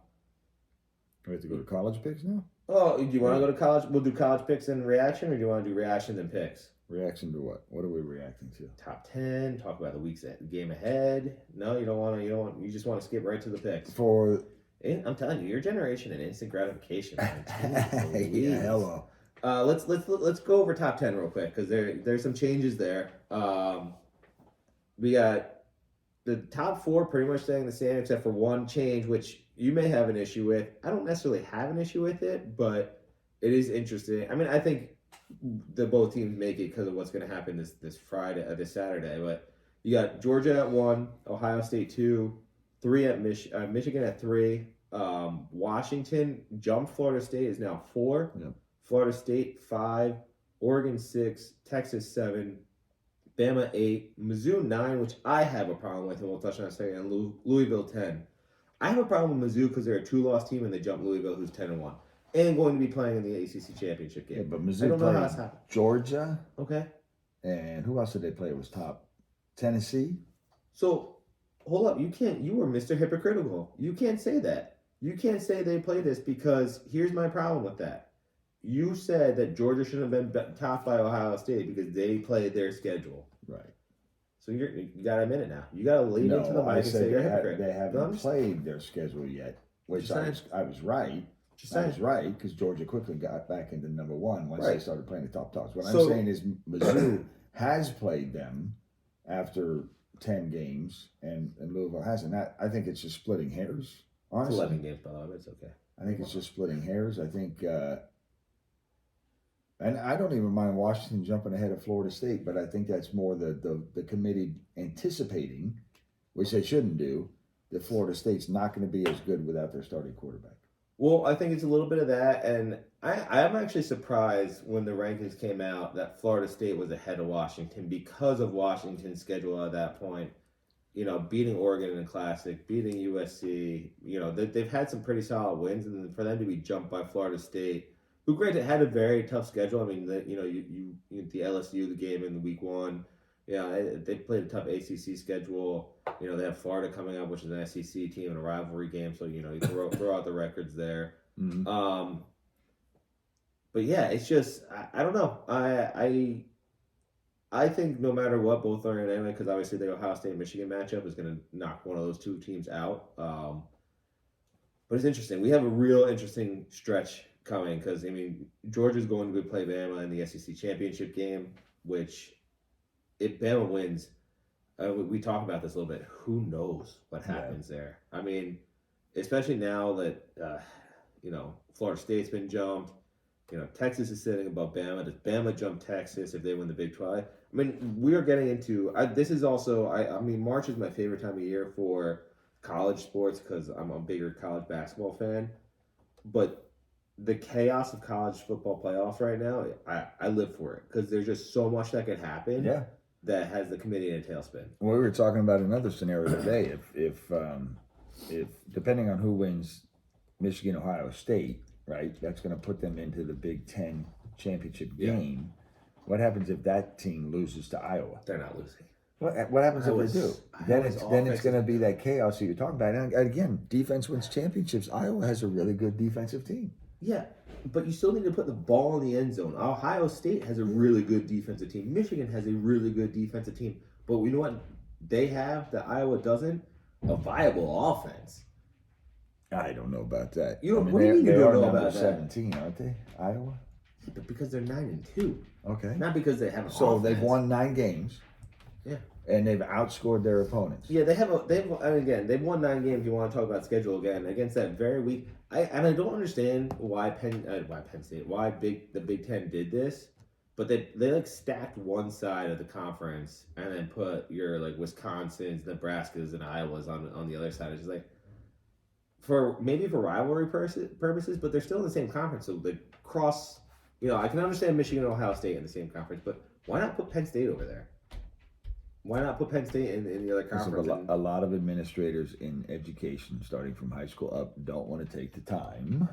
We have to go to college picks now? Oh, do you want to go to college? We'll do college picks and reaction, or do you want to do reactions and picks? Reaction to what? What are we reacting to? Top 10. Talk about the game ahead. No, you don't want to. You just want to skip right to the picks. I'm telling you, your generation and instant gratification. Yeah. Hello. Let's go over top 10 real quick because there's some changes there. We got the top 4 pretty much staying the same except for one change, which you may have an issue with. I don't necessarily have an issue with it, but it is interesting. I mean, I think both teams make it because of what's going to happen this Saturday. But you got Georgia at 1, Ohio State 2, 3 at Michigan at 3. Washington jumped Florida State is now 4. Yep. Florida State 5, Oregon 6, Texas 7. Bama 8, Mizzou 9, which I have a problem with, and we'll touch on in a second, and Louisville 10. I have a problem with Mizzou because they're a 2-loss team and they jump Louisville, who's 10-1, and going to be playing in the ACC championship game. Yeah, but I Mizzou don't know how played it's happened. Georgia, Okay, and who else did they play? It was top Tennessee. so hold up. You were Mr. Hypocritical. You can't say that. You can't say they play this because here's my problem with that. You said that Georgia shouldn't have been topped by Ohio State because they played their schedule. Right. So you got to admit it now. You got to lean into the mic and say you're a hypocrite. They haven't played their schedule yet, which I was right. I was right because Georgia quickly got back into number one once they started playing the top dogs. What I'm saying is Mizzou has played them after 10 games, and Louisville hasn't. I think it's just splitting hairs. Honestly, it's 11 games, by the way, but it's okay. I think it's just splitting hairs. I think, and I don't even mind Washington jumping ahead of Florida State, but I think that's more the committee anticipating, which they shouldn't do, that Florida State's not going to be as good without their starting quarterback. Well, I think it's a little bit of that, and I'm actually surprised when the rankings came out that Florida State was ahead of Washington because of Washington's schedule at that point. You know, beating Oregon in the Classic, beating USC. You know, they've had some pretty solid wins, and for them to be jumped by Florida State, who granted had a very tough schedule. I mean, you the LSU the game in week 1. Yeah, they played a tough ACC schedule. You know, they have Florida coming up, which is an SEC team in a rivalry game. So, you throw out the records there. Mm-hmm. But yeah, it's just, I don't know. I think no matter what, both are in anyway, because obviously the Ohio State Michigan matchup is going to knock one of those two teams out. But it's interesting. We have a real interesting stretch coming because, I mean, Georgia's going to play Bama in the SEC championship game, which if Bama wins, we talk about this a little bit. Who knows what happens there? I mean, especially now that Florida State's been jumped. You know, Texas is sitting above Bama. Does Bama jump Texas if they win the Big 12? I mean, we are getting into. This is also. I mean, March is my favorite time of year for college sports because I'm a bigger college basketball fan. But the chaos of college football playoffs right now, I live for it because there's just so much that could happen. Yeah. That has the committee in a tailspin. Well, we were talking about another scenario today. If depending on who wins Michigan, Ohio State, right, that's going to put them into the Big Ten championship game. What happens if that team loses to Iowa? They're not losing. What happens if they do? Then it's going to be that chaos that you're talking about. And again, defense wins championships. Iowa has a really good defensive team. Yeah, but you still need to put the ball in the end zone. Ohio State has a really good defensive team. Michigan has a really good defensive team. But you know what they have that Iowa doesn't? A viable offense. I don't know about that. What do you mean you don't know about that? 17, aren't they, Iowa? But because they're 9-2. Okay. Not because they have an So offense. they've won 9 games. Yeah. And they've outscored their opponents. Yeah, they've won 9 games. You want to talk about schedule again against that very weak. I don't understand why the Big Ten did this, but they like stacked one side of the conference and then put your like Wisconsin's, Nebraskas, and Iowas on the other side. It's just like for rivalry purposes, but they're still in the same conference. So the cross, I can understand Michigan and Ohio State in the same conference, but why not put Penn State over there? Why not put Penn State in the other conference? A lot of administrators in education, starting from high school up, don't want to take the time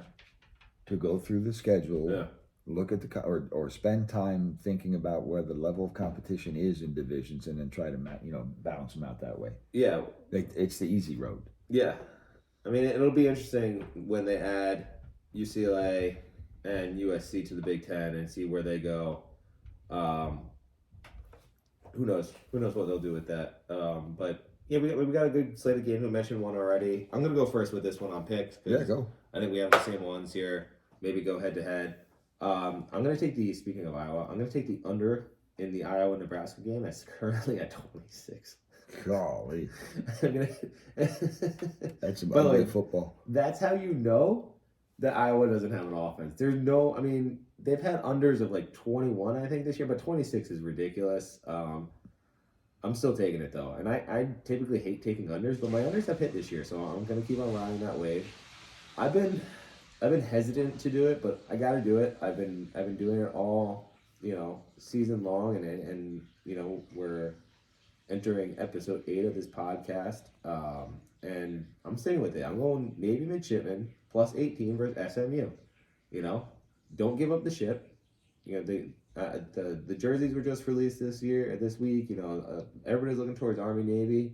to go through the schedule, look at or spend time thinking about where the level of competition is in divisions, and then try to balance them out that way. Yeah, it's the easy road. Yeah, I mean it'll be interesting when they add UCLA and USC to the Big Ten and see where they go. Who knows? Who knows what they'll do with that? But yeah, we got a good slate of games. We mentioned one already. I'm gonna go first with this one on picks. Yeah, go. I think we have the same ones here. Maybe go head to head. I'm gonna take speaking of Iowa, I'm gonna take the under in the Iowa-Nebraska game. That's currently at 26. Golly, that's some ugly ugly football. That's how you know that Iowa doesn't have an offense. There's no, I mean, they've had unders of like 21, I think, this year, but 26 is ridiculous. I'm still taking it, though. And I typically hate taking unders, but my unders have hit this year, so I'm going to keep on riding that wave. I've been hesitant to do it, but I got to do it. I've been doing it all, season long, and we're entering episode 8 of this podcast. And I'm sticking with it. I'm going Navy Midshipmen plus 18 versus SMU. You know, don't give up the ship. You know, the jerseys were just released this week. You know, everybody's looking towards Army Navy.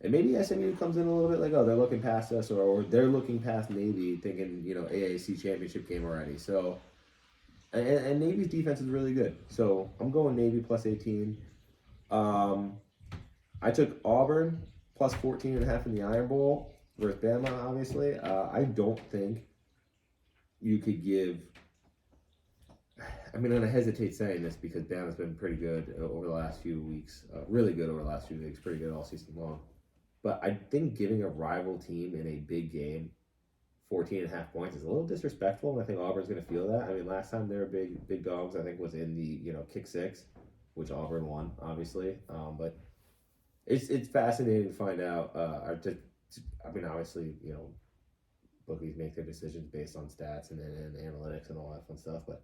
And maybe SMU comes in a little bit like, oh, they're looking past us, or they're looking past Navy, thinking, you know, AAC championship game already. So, and Navy's defense is really good. So I'm going Navy plus 18. I took Auburn plus 14.5 in the Iron Bowl versus Bama, obviously. I don't think you could give. I mean, and I hesitate saying this because Bama's been pretty good over the last few weeks. Really good over the last few weeks. Pretty good all season long. But I think giving a rival team in a big game 14.5 points is a little disrespectful, and I think Auburn's going to feel that. I mean, last time they were big dogs, I think, was in the, you know, kick six, which Auburn won, obviously. But it's fascinating to find out. I mean, obviously, you know, bookies make their decisions based on stats and analytics and all that fun stuff. But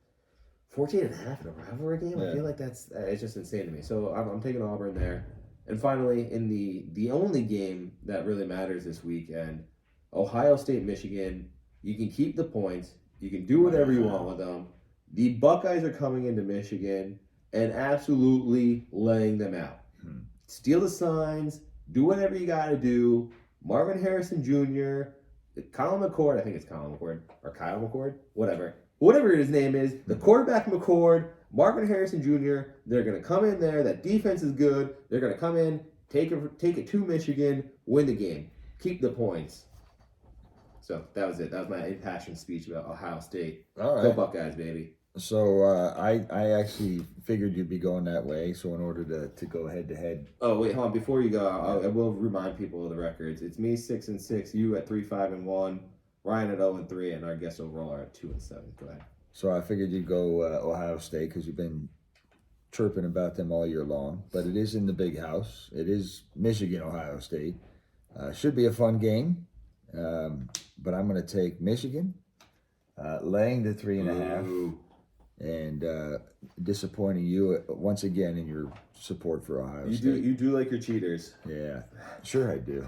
14.5 in a rivalry game, I feel like it's just insane to me. So I'm taking Auburn there. And finally, in the only game that really matters this weekend, Ohio State, Michigan, you can keep the points. You can do whatever you want with them. The Buckeyes are coming into Michigan and absolutely laying them out. Steal the signs. Do whatever you got to do. Marvin Harrison Jr., Kyle McCord, I think it's Kyle McCord, or Kyle McCord, whatever his name is, the quarterback McCord, Marvin Harrison Jr., they're going to come in there. That defense is good. They're going to come in, take it to Michigan, win the game, keep the points. So that was it. That was my impassioned speech about Ohio State. All right. Go Buckeyes, baby. So I actually figured you'd be going that way. So in order to go head to head. Oh wait, hold on. Before you go, I will remind people of the records. It's me 6-6, you at 3-5-1, Ryan at 0-3, and our guests overall are at 2-7. Go ahead. So I figured you'd go Ohio State because you've been chirping about them all year long. But it is in the big house. It is Michigan, Ohio State. Should be a fun game. But I'm going to take Michigan, laying the 3.5. Ooh. And disappointing you once again in your support for Ohio State. You do like your cheaters. Yeah, sure I do.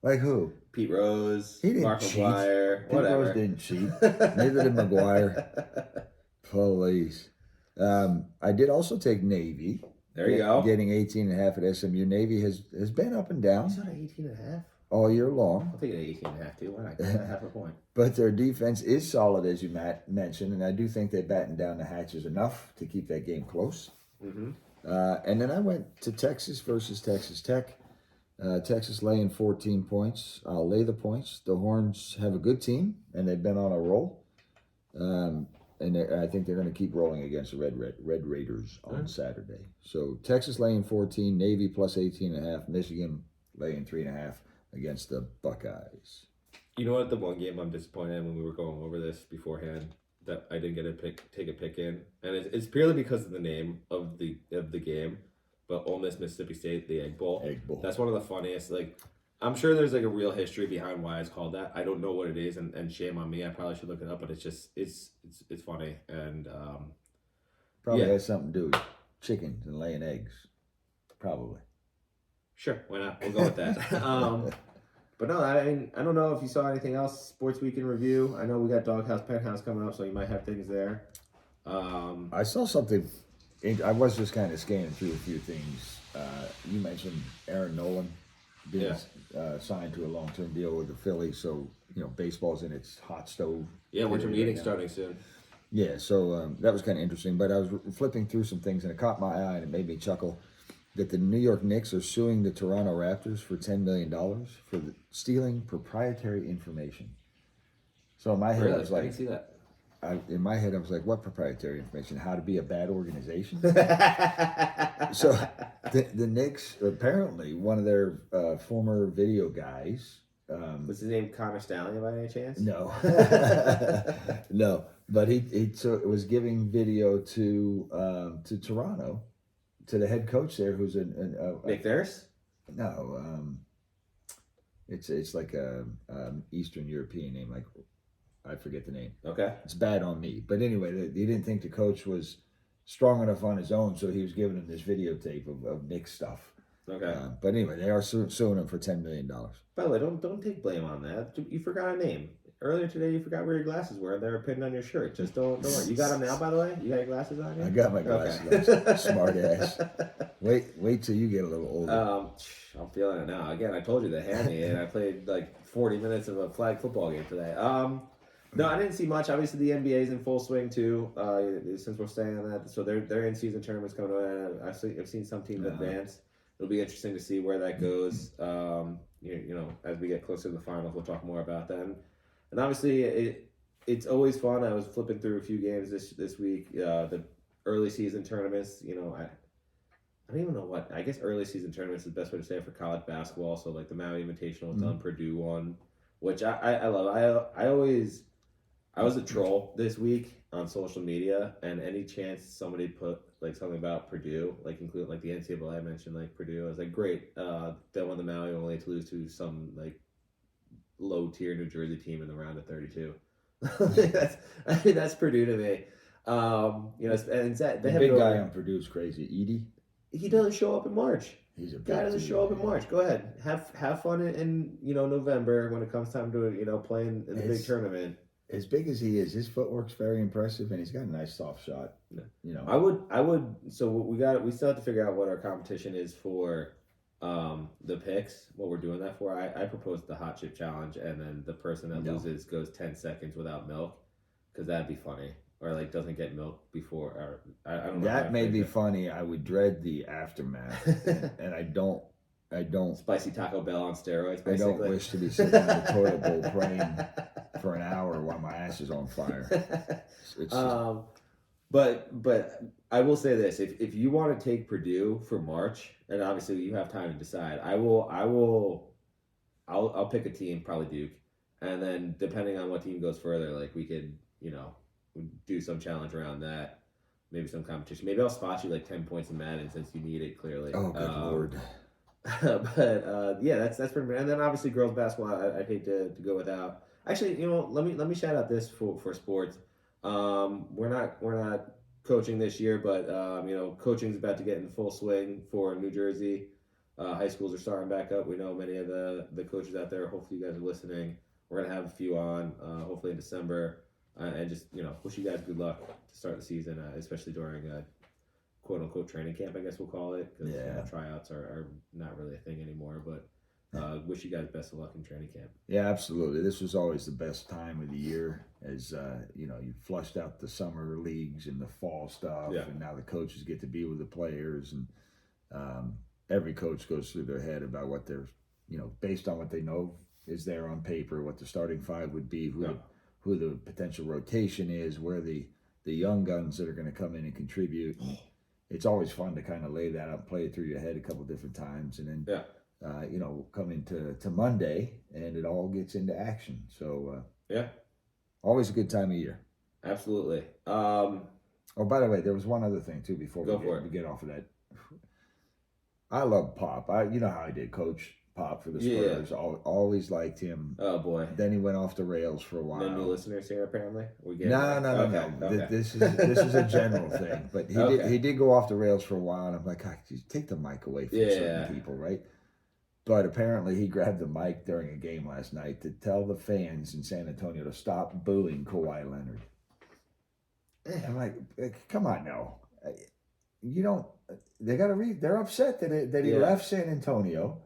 Like who? Pete Rose, He didn't Mark cheat. McGuire, Pete whatever. Rose didn't cheat. Neither did McGuire. Please. I did also take Navy. There you go. Getting 18.5 at SMU. Navy has been up and down He's on 18.5. all year long. I'll take it at 18.5 too. Why not? Give that half a point. But their defense is solid, as you mentioned, and I do think they battened down the hatches enough to keep that game close. Mm-hmm. And then I went to Texas versus Texas Tech. Texas laying 14 points. I'll lay the points. The Horns have a good team, and they've been on a roll. And I think they're going to keep rolling against the Red Raiders on Saturday. So Texas laying 14, Navy plus 18.5, Michigan laying 3.5 against the Buckeyes. You know what? The one game I'm disappointed in when we were going over this beforehand that I didn't take a pick in, and it's purely because of the name of the game. But Ole Miss, Mississippi State, the Egg Bowl. Egg Bowl. That's one of the funniest. Like, I'm sure there's like a real history behind why it's called that. I don't know what it is, and shame on me. I probably should look it up, but it's just it's funny and Probably yeah. has something to do with chickens and laying eggs. Probably. Sure, why not? We'll go with that. But no, I mean, I don't know if you saw anything else. Sports Week in review. I know we got Doghouse, Penthouse coming up, so you might have things there. I saw something. I was just kind of scanning through a few things. You mentioned Aaron Nolan being signed to a long-term deal with the Phillies, so baseball's in its hot stove. Yeah, winter period meeting right now. starting soon. Yeah, so that was kind of interesting. But I was flipping through some things, and it caught my eye, and it made me chuckle. That the New York Knicks are suing the Toronto Raptors for $10 million for stealing proprietary information. So in my head, I was I like, didn't see that. I was like, what proprietary information? How to be a bad organization? So the Knicks, apparently, one of their former video guys. What's his name? Connor Stallion by any chance? No. No. But he was giving video to Toronto. To the head coach there, who's Nick Nurse? No, it's like a Eastern European name. Like I forget the name. Okay. It's bad on me. But anyway, he didn't think the coach was strong enough on his own, so he was giving him this videotape of Nick's stuff. Okay. But anyway, they are suing him for $10 million. By the way, don't take blame on that. You forgot a name. Earlier today, you forgot where your glasses were. They were pinned on your shirt. Just don't worry. You got them now, by the way. You got your glasses on. I got my glasses on. Smart ass. Wait till you get a little older. I'm feeling it now. Again, I told you the hammy, and I played like 40 minutes of a flag football game today. No, I didn't see much. Obviously, the NBA's in full swing too. Since we're staying on that, so their in-season tournaments coming on. I've seen some teams advance. It'll be interesting to see where that goes. You know, as we get closer to the finals, we'll talk more about that. And obviously, it's always fun. I was flipping through a few games this week. The early season tournaments. You know, I don't even know what. I guess early season tournaments is the best way to say it for college basketball. So like the Maui Invitational was done, Purdue won, which I love. I was a troll this week on social media, and any chance somebody put like something about Purdue, like including like the NCAA mentioned like Purdue, I was like, great, they won the Maui only to lose to some like low tier New Jersey team in the round of 32. That's Purdue to me. You know, and they have big guy on Purdue's crazy. Edey. He doesn't show up in March. He's a guy doesn't show up in March. Go ahead, have fun in you know November when it comes time to you know playing in the big tournament. As big as he is, his footwork's very impressive, and he's got a nice soft shot. Yeah. You know, I would. So we still have to figure out what our competition is for, the picks. What we're doing that for. I proposed the hot chip challenge, and then the person that loses goes 10 seconds without milk, because that'd be funny. Or like doesn't get milk before, or I don't know. That may be funny. I would dread the aftermath, and I don't. Spicy Taco Bell on steroids. Basically. I don't wish to be sitting on the toilet bowl praying for an hour while my ass is on fire. But I will say this: if you want to take Purdue for March, and obviously you have time to decide, I'll pick a team, probably Duke, and then depending on what team goes further, like we could do some challenge around that, maybe some competition. Maybe I'll spot you like 10 points in Madden since you need it clearly. Oh, good lord. But yeah, that's pretty much. And then obviously girls basketball, I'd hate to go without. Actually, let me shout out this for sports. We're not coaching this year, but coaching's about to get in full swing for New Jersey. High schools are starting back up. We know many of the coaches out there. Hopefully you guys are listening. We're gonna have a few on, hopefully in December, and just wish you guys good luck to start the season, especially during quote unquote training camp, I guess we'll call it, because tryouts are not really a thing anymore. But wish you guys best of luck in training camp. Yeah, absolutely. This was always the best time of the year, as you flushed out the summer leagues and the fall stuff, and now the coaches get to be with the players, and every coach goes through their head about what they're, based on what they know is there on paper, what the starting five would be, who the potential rotation is, where the young guns that are going to come in and contribute. It's always fun to kind of lay that out, play it through your head a couple different times, and then come into Monday and it all gets into action. So always a good time of year. Absolutely. Oh, by the way, there was one other thing too before we get off of that. I love Pop. You know how I did coach Pop for the Spurs. Always liked him. Oh boy. Then he went off the rails for a while. No new listeners here apparently. No. Okay. This is a general thing, but he did go off the rails for a while, and I'm like, God, just take the mic away from certain people, right? But apparently he grabbed the mic during a game last night to tell the fans in San Antonio to stop booing Kawhi Leonard. I'm like, come on now. You don't. They got to read. They're upset that he left San Antonio.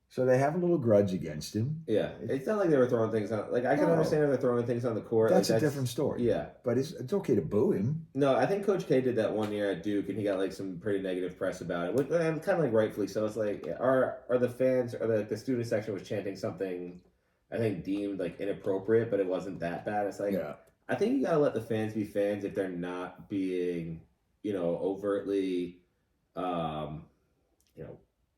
So they have a little grudge against him. Yeah, it's not like they were throwing things on. Like I can understand if they're throwing things on the court. That's a different story. Yeah, but it's okay to boo him. No, I think Coach K did that one year at Duke, and he got like some pretty negative press about it, and kind of like rightfully so. It's like are the fans or the student section was chanting something, I think deemed like inappropriate, but it wasn't that bad. It's like I think you gotta let the fans be fans if they're not being overtly,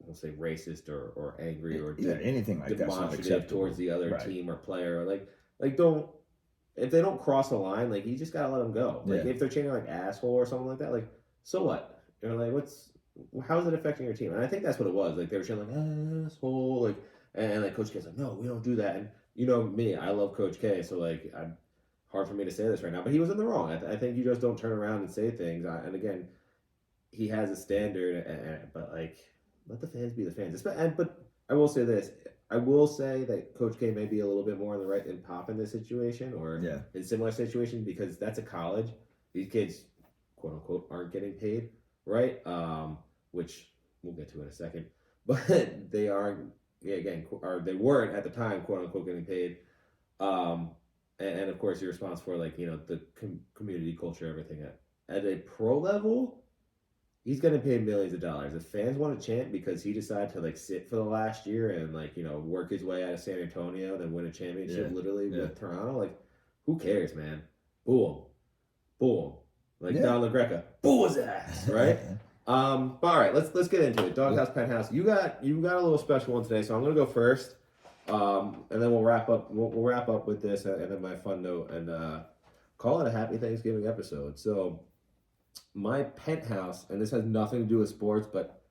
we'll say racist or angry or anything like demonstrative towards the other team or player. Like don't, if they don't cross the line, like you just gotta let them go. Like if they're chanting like asshole or something like that, like so what? Like how's it affecting your team? And I think that's what it was. Like they were chanting like asshole, like and like Coach K's like, no, we don't do that. And me, I love Coach K, so like hard for me to say this right now, but he was in the wrong. I think you just don't turn around and say things. And again, he has a standard, but like let the fans be the fans. But I will say this. I will say that Coach K may be a little bit more on the right than Pop in this situation or Yeah. in similar situations because that's a college. These kids, quote unquote, aren't getting paid, right? Which we'll get to in a second. But they are, yeah, again, or they weren't at the time, quote unquote, getting paid. And of course, you're responsible for like the community culture, everything at a pro level. He's gonna pay millions of dollars. If fans want to chant because he decided to like sit for the last year and like work his way out of San Antonio, then win a championship literally with Toronto, like who cares, man? Boo him, boo him. Like Don LaGreca, boo his ass, right? But all right, let's get into it. Doghouse, Penthouse. You got a little special one today, so I'm gonna go first, and then we'll wrap up. We'll wrap up with this, and then my fun note, and call it a happy Thanksgiving episode. So. My penthouse, and this has nothing to do with sports, but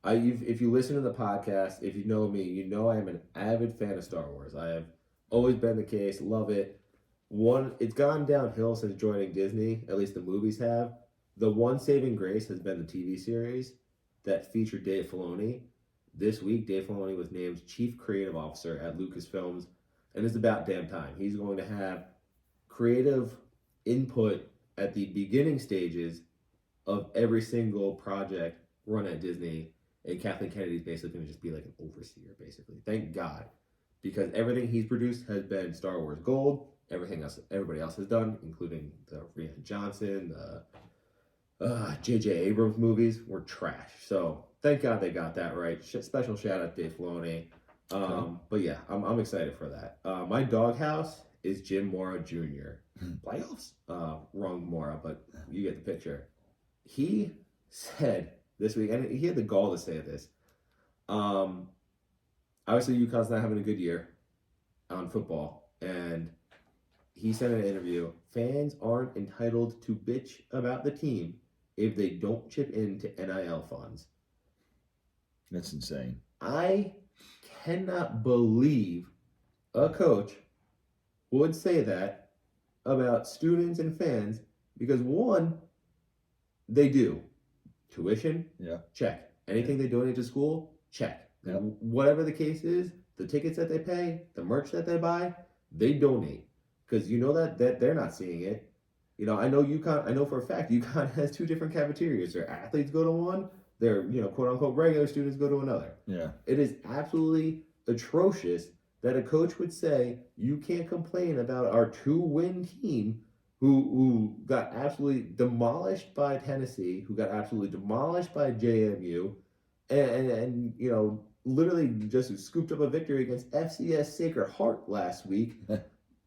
if you listen to the podcast, if you know me, you know I am an avid fan of Star Wars. I have always been the case, love it. It's gone downhill since joining Disney, at least the movies have. The one saving grace has been the TV series that featured Dave Filoni. This week, Dave Filoni was named Chief Creative Officer at Lucasfilms, and it's about damn time. He's going to have creative input at the beginning stages of every single project run at Disney, and Kathleen Kennedy's basically going to just be like an overseer, basically. Thank God, because everything he's produced has been Star Wars gold. Everything else, everybody else has done, including the Rian Johnson, the J.J. Abrams movies, were trash. So thank God they got that right. Special shout out to Dave Filoni. But yeah, I'm excited for that. My doghouse is Jim Mora Jr. Playoffs? Wrong Mora, but you get the picture. He said this week, and he had the gall to say this. Obviously, UConn's not having a good year on football, and he said in an interview, fans aren't entitled to bitch about the team if they don't chip into NIL funds. That's insane. I cannot believe a coach would say that about students and fans because one, they do. Tuition? Yeah. Check. Anything they donate to school? Check. Yep. Whatever the case is, the tickets that they pay, the merch that they buy, they donate. Because you know that they're not seeing it. I know UConn, I know for a fact UConn has two different cafeterias. Their athletes go to one, their, quote unquote regular students go to another. Yeah. It is absolutely atrocious that a coach would say, you can't complain about our 2-win team who got absolutely demolished by Tennessee, who got absolutely demolished by JMU, and literally just scooped up a victory against FCS Sacred Heart last week,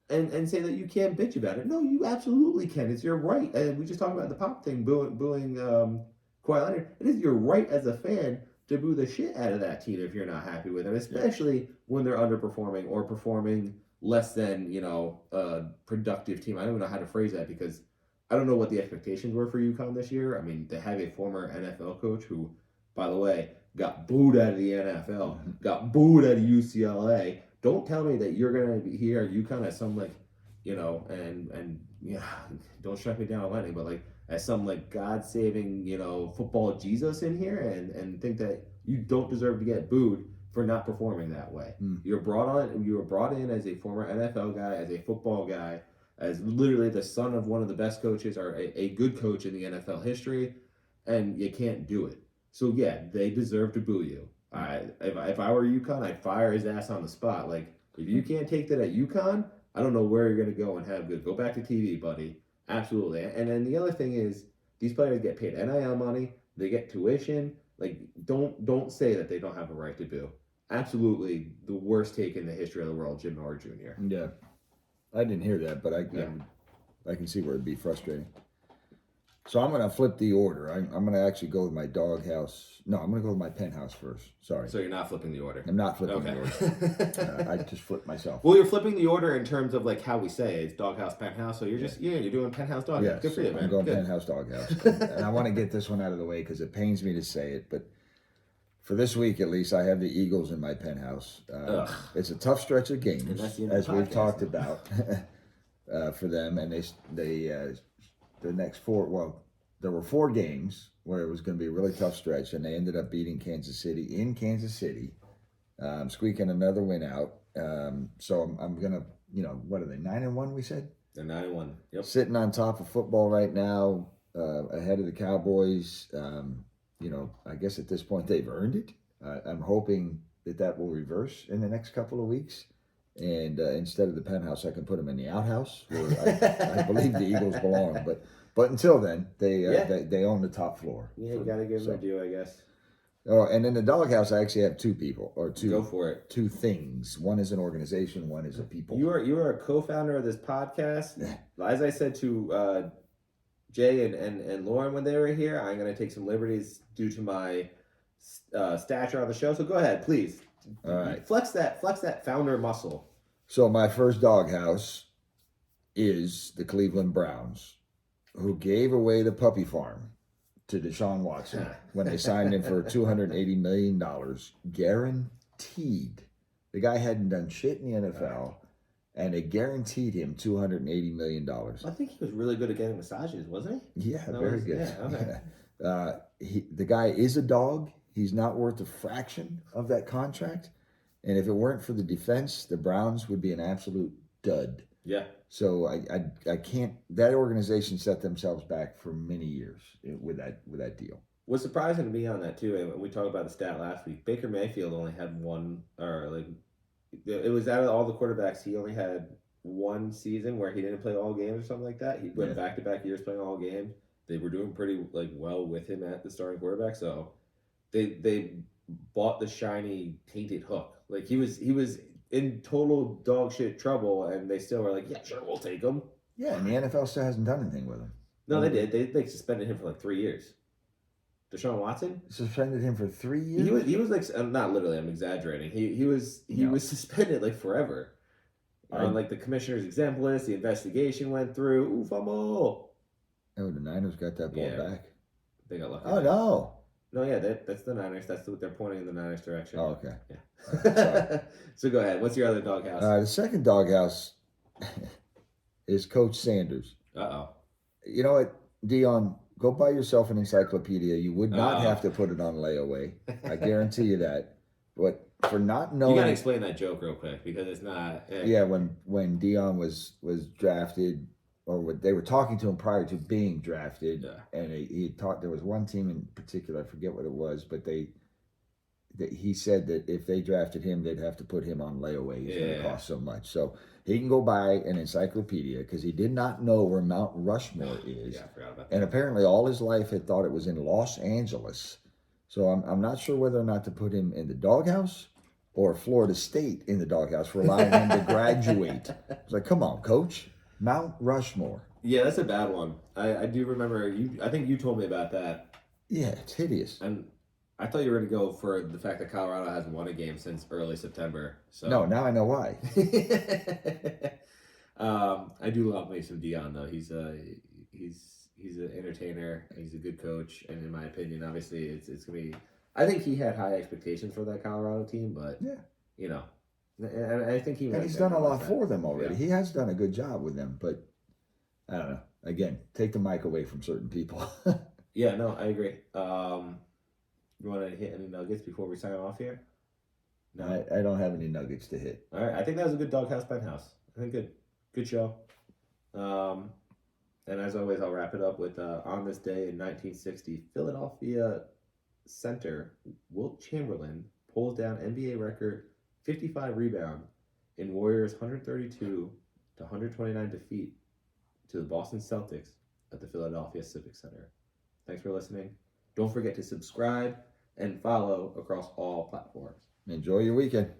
and say that you can't bitch about it. No, you absolutely can. It's your right. And we just talked about the Pop thing, booing Kawhi Leonard. It is your right as a fan to boo the shit out of that team if you're not happy with them, especially when they're underperforming or performing less than a productive team. I don't even know how to phrase that because I don't know what the expectations were for UConn this year. I mean, they have a former NFL coach who, by the way, got booed out of the NFL, got booed out of UCLA. Don't tell me that you're gonna be here at UConn as some don't strike me down on lightning, but as some God-saving football Jesus in here and think that you don't deserve to get booed for not performing that way. You were brought in as a former NFL guy, as a football guy, as literally the son of one of the best coaches or a good coach in the NFL history, and you can't do it. So yeah, they deserve to boo you. If I were UConn, I'd fire his ass on the spot. If you can't take that at UConn, I don't know where you're gonna go and have good. Go back to TV, buddy. Absolutely. And then the other thing is these players get paid NIL money, they get tuition. Don't say that they don't have a right to boo. Absolutely the worst take in the history of the world, Jim Mora Jr. Yeah. I didn't hear that, but I can see where it'd be frustrating. So I'm going to flip the order. I'm going to actually go with my doghouse. No, I'm going to go with my penthouse first. Sorry. So you're not flipping the order? I'm not flipping the order. I just flipped myself. Well, you're flipping the order in terms of how we say it. It's doghouse, penthouse. So you're just, you're doing penthouse, doghouse. Yeah, Good for you, man. I'm going Good. penthouse, doghouse. And I want to get this one out of the way because it pains me to say it. But for this week, at least, I have the Eagles in my penthouse. It's a tough stretch of games, as we've talked about, for them. And they the next 4, there were 4 games where it was going to be a really tough stretch, and they ended up beating Kansas City in Kansas City, squeaking another win out. So I'm gonna, what are they, 9-1? We said They're 9-1. Yep. Sitting on top of football right now, ahead of the Cowboys. I guess at this point they've earned it. I'm hoping that will reverse in the next couple of weeks. And instead of the penthouse, I can put them in the outhouse where I believe the Eagles belong. But until then, they own the top floor. Yeah, you got to give them their due, I guess. Oh, and in the doghouse, I actually have two people, or two. Go for it. Two things. One is an organization. One is a people. You are a co-founder of this podcast. As I said to Jay and Lauren when they were here, I'm going to take some liberties due to my stature on the show. So go ahead, please. All right. Flex that founder muscle. So my first doghouse is the Cleveland Browns, who gave away the puppy farm to Deshaun Watson when they signed him for $280 million, guaranteed. The guy hadn't done shit in the NFL, and they guaranteed him $280 million. I think he was really good at getting massages, wasn't he? Yeah, very good. Yeah, okay. The guy is a dog. He's not worth a fraction of that contract. And if it weren't for the defense, the Browns would be an absolute dud. Yeah. So I can't. That organization set themselves back for many years with that deal. What's surprising to me on that too, and we talked about the stat last week. Baker Mayfield only had one, it was out of all the quarterbacks, he only had one season where he didn't play all games or something like that. He went back-to-back years playing all games. They were doing pretty well with him at the starting quarterback. So they bought the shiny tainted hook. Like he was in total dog shit trouble, and they still were like, yeah, sure, we'll take him. Yeah, and the NFL still hasn't done anything with him. No, they did. They suspended him for 3 years. Deshaun Watson suspended him for 3 years. He was not literally. I'm exaggerating. He was suspended forever. On the commissioner's exempt list, the investigation went through. Ooh, fumble. Oh, the Niners got that ball back. They got lucky. Oh no. No, yeah, that's the Niners. That's what they're pointing in the Niners direction. Oh, okay. Yeah. So go ahead. What's your other doghouse? The second doghouse is Coach Sanders. Uh-oh. You know what, Dion? Go buy yourself an encyclopedia. You would not have to put it on layaway. I guarantee you that. But for not knowing, you gotta explain that joke real quick because it's not. Yeah, when Dion was drafted, or they were talking to him prior to being drafted, and he talked. There was one team in particular, I forget what it was, but he said that if they drafted him, they'd have to put him on layaway. It's going to cost so much. So he can go buy an encyclopedia because he did not know where Mount Rushmore is. Yeah, I forgot about that. And apparently all his life had thought it was in Los Angeles. So I'm not sure whether or not to put him in the doghouse or Florida State in the doghouse for allowing him to graduate. It's like, come on, coach. Mount Rushmore. Yeah, that's a bad one. I do remember I think you told me about that. Yeah, it's hideous. And I thought you were going to go for the fact that Colorado hasn't won a game since early September. So no, now I know why. I do love me some Dion though. He's an entertainer. He's a good coach, and in my opinion, obviously, it's gonna be. I think he had high expectations for that Colorado team, but and I think he's done a lot for them already. Yeah. He has done a good job with them, but I don't know. Again, take the mic away from certain people. Yeah, no, I agree. You want to hit any nuggets before we sign off here? No, I don't have any nuggets to hit. All right, I think that was a good doghouse penthouse. I think good show. And as always, I'll wrap it up with on this day in 1960, Philadelphia center Wilt Chamberlain pulls down NBA record 55 rebound in Warriors 132 to 129 defeat to the Boston Celtics at the Philadelphia Civic Center. Thanks for listening. Don't forget to subscribe and follow across all platforms. Enjoy your weekend.